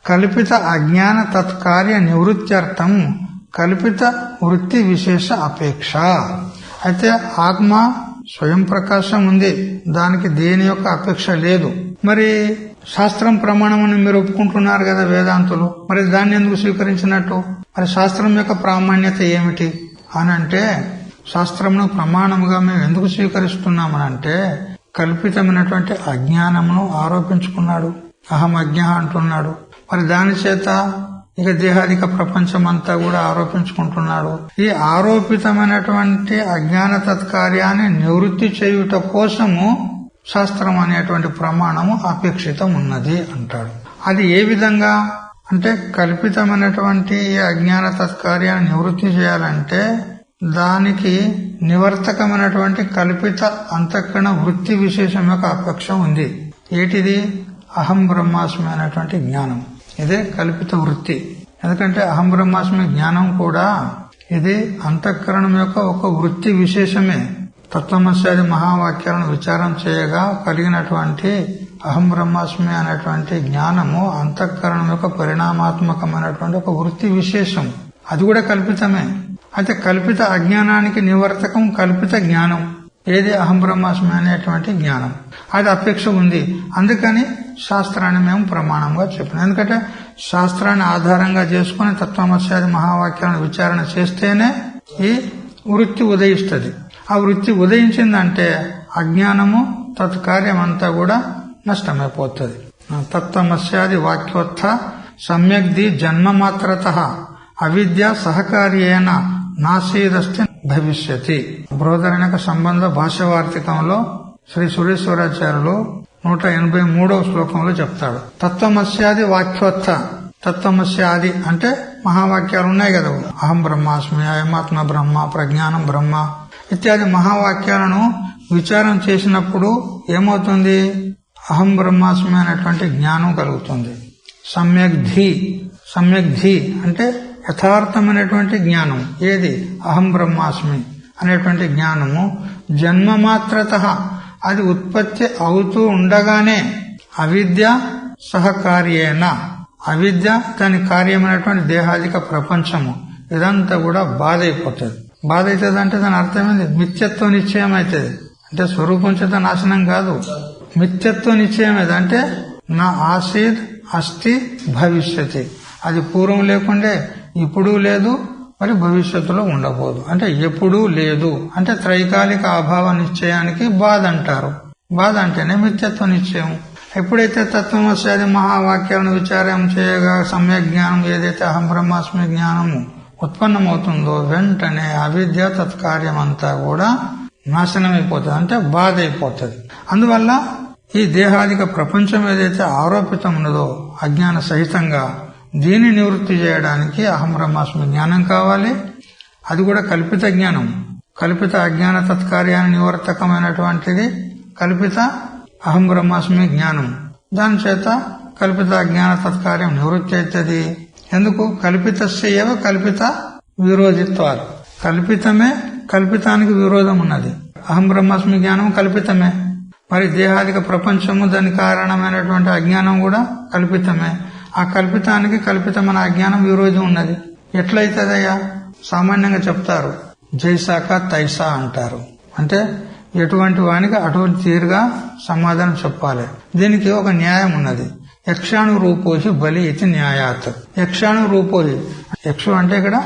కల్పిత అజ్ఞాన తత్కార్య నివృత్త్యర్థం కల్పిత వృత్తి విశేష అపేక్ష. అయితే ఆత్మ స్వయం ప్రకాశం ఉంది, దానికి దేని యొక్క అపేక్ష లేదు. మరి శాస్త్రం ప్రమాణం అని మీరు ఒప్పుకుంటున్నారు కదా వేదాంతులు, మరి దాన్ని ఎందుకు స్వీకరించినట్టు? మరి శాస్త్రం యొక్క ప్రామాణ్యత ఏమిటి అని అంటే, శాస్త్రమును ప్రమాణముగా మేము ఎందుకు స్వీకరిస్తున్నామనంటే, కల్పితమైనటువంటి అజ్ఞానమును ఆరోపించుకున్నాడు. అహం అజ్ఞ అంటున్నాడు. మరి దాని చేత ఇక దేహాదిక ప్రపంచం అంతా కూడా ఆరోపించుకుంటున్నాడు. ఈ ఆరోపితమైనటువంటి అజ్ఞాన తత్కార్యాన్ని నివృత్తి చేయుట కోసము శాస్త్రం అనేటువంటి ప్రమాణము అపేక్షితం ఉన్నది అంటాడు. అది ఏ విధంగా అంటే, కల్పితమైనటువంటి ఈ అజ్ఞాన తత్కార్యాన్ని నివృత్తి చేయాలంటే దానికి నివర్తకమైనటువంటి కల్పిత అంతఃకరణ వృత్తి విశేషం యొక్క అపేక్ష ఉంది. ఏటిది? అహం బ్రహ్మాస్మి అనేటువంటి జ్ఞానం. ఇదే కల్పిత వృత్తి. ఎందుకంటే అహం బ్రహ్మాస్మి జ్ఞానం కూడా ఇది అంతఃకరణం యొక్క ఒక వృత్తి విశేషమే. తత్వమస్యాది మహావాక్యాలను విచారం చేయగా కలిగినటువంటి అహం బ్రహ్మాస్మి అనేటువంటి జ్ఞానము అంతఃకరణం యొక్క పరిణామాత్మకమైనటువంటి ఒక వృత్తి విశేషం. అది కూడా కల్పితమే. అయితే కల్పిత అజ్ఞానానికి నివర్తకం కల్పిత జ్ఞానం. ఏది? అహం బ్రహ్మాస్మి అనేటువంటి జ్ఞానం. అది అపేక్ష ఉంది. అందుకని శాస్త్రాన్ని మేము ప్రమాణంగా చెప్పినాం. ఎందుకంటే శాస్త్రాన్ని ఆధారంగా చేసుకుని తత్వమస్యాది మహావాక్యాలను విచారణ చేస్తేనే ఈ వృత్తి ఉదయిస్తుంది. ఆ వృత్తి ఉదయించిందంటే అజ్ఞానము తత్కార్యం అంతా కూడా నష్టమైపోతుంది. తత్వమస్యాది వాక్యోత్థ సమ్యగ్ది జన్మమాత్రత అవిద్య సహకార్యేన నాసీదస్తి భవిష్యతి. బృహదారణ్యక సంబంధ భాష్యవార్తికంలో శ్రీ సురేశ్వరాచార్యులు 183వ శ్లోకంలో చెప్తాడు. తత్వమస్యాది వాక్యోత్థ. తత్వమస్యాది అంటే మహావాక్యాలు ఉన్నాయి కదా, అహం బ్రహ్మాస్మి, అయమాత్మ బ్రహ్మ, ప్రజ్ఞానం బ్రహ్మ ఇత్యాది మహావాక్యాలను విచారం చేసినప్పుడు ఏమవుతుంది? అహం బ్రహ్మాస్మి అనేటువంటి జ్ఞానం కలుగుతుంది. సమ్యక్ ధీ అంటే యథార్థమైనటువంటి జ్ఞానం. ఏది? అహం బ్రహ్మాస్మి అనేటువంటి జ్ఞానము జన్మమాత్రత అది ఉత్పత్తి అవుతూ ఉండగానే అవిద్య సహకార్యేన, అవిద్య దాని కార్యమైనటువంటి దేహాదిక ప్రపంచము ఇదంతా కూడా బాధ అయిపోతుంది. బాధ అవుతుంది అంటే దాని అర్థమైంది మిథ్యత్వ నిశ్చయం అవుతుంది. అంటే స్వరూపం చేత నాశనం కాదు, మిథ్యత్వ నిశ్చయం ఏది అంటే నా ఆసీద్ అస్థి భవిష్యతి. అది పూర్వం లేకుండే, ఇప్పుడు లేదు, మరి భవిష్యత్తులో ఉండబోదు. అంటే ఎప్పుడూ లేదు అంటే త్రైకాలిక అభావ నిశ్చయానికి బాధ అంటారు. బాధ అంటేనే మిథ్యత్వ నిశ్చయం. ఎప్పుడైతే తత్వమస్యాది మహావాక్యాలను విచారం చేయగా సమ్యక్ జ్ఞానం ఏదైతే అహం బ్రహ్మాస్మి జ్ఞానము ఉత్పన్నమవుతుందో వెంటనే అవిద్య తత్కార్యం అంతా కూడా నాశనమైపోతుంది, అంటే బాధ అయిపోతుంది. అందువల్ల ఈ దేహాదిక ప్రపంచం ఏదైతే ఆరోపితం ఉన్నదో అజ్ఞాన సహితంగా దీన్ని నివృత్తి చేయడానికి అహం బ్రహ్మాస్మి జ్ఞానం కావాలి. అది కూడా కల్పిత జ్ఞానం. కల్పిత అజ్ఞాన తత్కార్యాన్ని నివర్తకమైనటువంటిది కల్పిత అహం బ్రహ్మాస్మి జ్ఞానం. దాని చేత కల్పిత అజ్ఞాన తత్కార్యం నివృత్తి అవుతుంది. ఎందుకు? కల్పితస్య ఏవ కల్పిత విరోధిత్వాలు. కల్పితమే కల్పితానికి విరోధం ఉన్నది. అహం బ్రహ్మాస్మి జ్ఞానం కల్పితమే. మరి దేహాదిక ప్రపంచము దాని కారణమైనటువంటి అజ్ఞానం కూడా కల్పితమే. ఆ కల్పితానికి కల్పితమైన అజ్ఞానం విరోధం ఉన్నది. ఎట్లయితదయ్యా? సామాన్యంగా చెప్తారు, జైసాక తైసా అంటారు. అంటే ఎటువంటి వానికి అటువంటి తీరుగా సమాధానం చెప్పాలి. దీనికి ఒక న్యాయం ఉన్నది. యక్షాణు రూపోహి బలి ఇది న్యాయాత్. యక్షాణు రూపోహి, యక్షు అంటే ఇక్కడ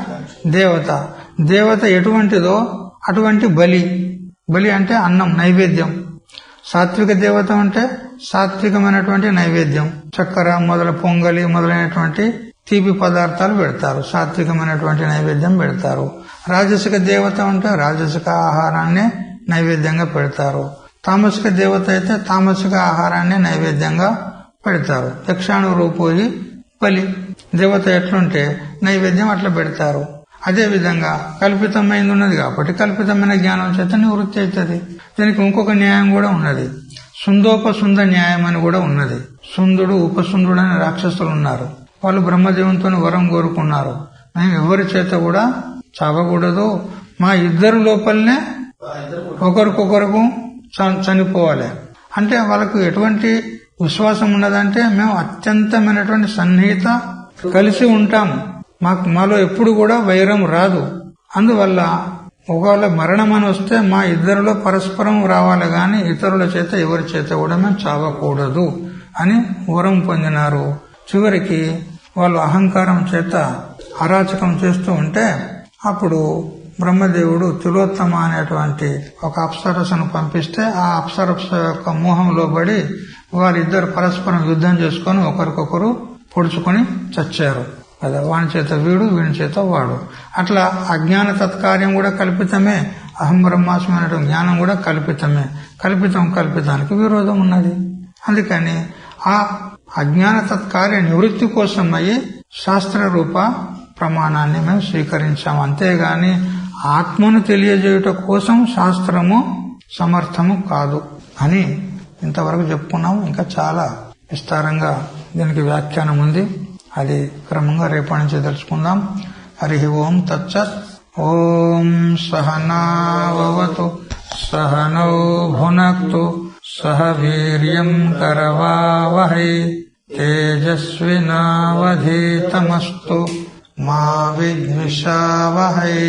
దేవత. దేవత ఎటువంటిదో అటువంటి బలి. బలి అంటే అన్నం, నైవేద్యం. సాత్విక దేవత అంటే సాత్వికమైనటువంటి నైవేద్యం, చక్కెర మొదల పొంగలి మొదలైనటువంటి తీపి పదార్థాలు పెడతారు, సాత్వికమైనటువంటి నైవేద్యం పెడతారు. రాజసిక దేవత అంటే రాజసిక ఆహారాన్ని నైవేద్యంగా పెడతారు. తామసిక దేవత అయితే తామసిక ఆహారాన్ని నైవేద్యంగా పెడతారు. యక్షాణు రూపోయి బలి. దేవత ఎట్లుంటే నైవేద్యం అట్లా పెడతారు. అదే విధంగా కల్పితమైంది ఉన్నది కాబట్టి కల్పితమైన జ్ఞానం చేత నివృత్తి అవుతుంది. దీనికి ఇంకొక న్యాయం కూడా ఉన్నది, సుందోపసుంద న్యాయం అని కూడా ఉన్నది. సుందుడు ఉపసుందుడు అనే రాక్షసులు ఉన్నారు. వాళ్ళు బ్రహ్మదేవునితో వరం కోరుకున్నారు, మేము ఎవరి చేత కూడా చావకూడదు, మా ఇద్దరు లోపలనే ఒకరికొకరకు చనిపోవాలి. అంటే వాళ్ళకు ఎటువంటి విశ్వాసం ఉన్నదంటే మేము అత్యంతమైనటువంటి సన్నిహిత కలిసి ఉంటాము, మాలో ఎప్పుడు కూడా వైరం రాదు. అందువల్ల ఒకవేళ మరణం అని వస్తే మా ఇద్దరిలో పరస్పరం రావాలి గాని ఇతరుల చేత ఎవరి చేత కూడా మేము చావకూడదు అని వరం పొందినారు. చివరికి వాళ్ళు అహంకారం చేత అరాచకం చేస్తూ ఉంటే అప్పుడు బ్రహ్మదేవుడు తిలోత్తమ అనేటువంటి ఒక అప్సరసను పంపిస్తే ఆ అప్సరస యొక్క మోహంలో పడి వారిద్దరు పరస్పరం యుద్ధం చేసుకుని ఒకరికొకరు పొడుచుకొని చచ్చారు కదా. వాని చేత వీడు, వీని చేత వాడు. అట్లా అజ్ఞాన తత్కార్యం కూడా కల్పితమే, అహం బ్రహ్మాస్మి అనే జ్ఞానం కూడా కల్పితమే. కల్పితానికి విరోధం ఉన్నది. అందుకని ఆ అజ్ఞాన తత్కార్య నివృత్తి కోసమయ్యి శాస్త్ర రూప ప్రమాణాన్ని మేము స్వీకరించాము. అంతేగాని ఆత్మను తెలియజేయుట కోసం శాస్త్రము సమర్థము కాదు అని ఇంతవరకు చెప్పుకున్నాము. ఇంకా చాలా విస్తారంగా దీనికి వ్యాఖ్యానం ఉంది, అది క్రమంగా రేపటి నుంచి తెలుసుకుందాం. హరి ఓం తచ్చత్. ఓం సహనావతు సహనౌ భునక్తు సహ వీర్యం కరవావహై తేజస్వినావధీతమస్తు మా విద్విషావహై.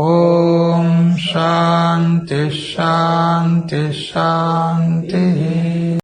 ఓం శాంతి శాంతి శాంతి.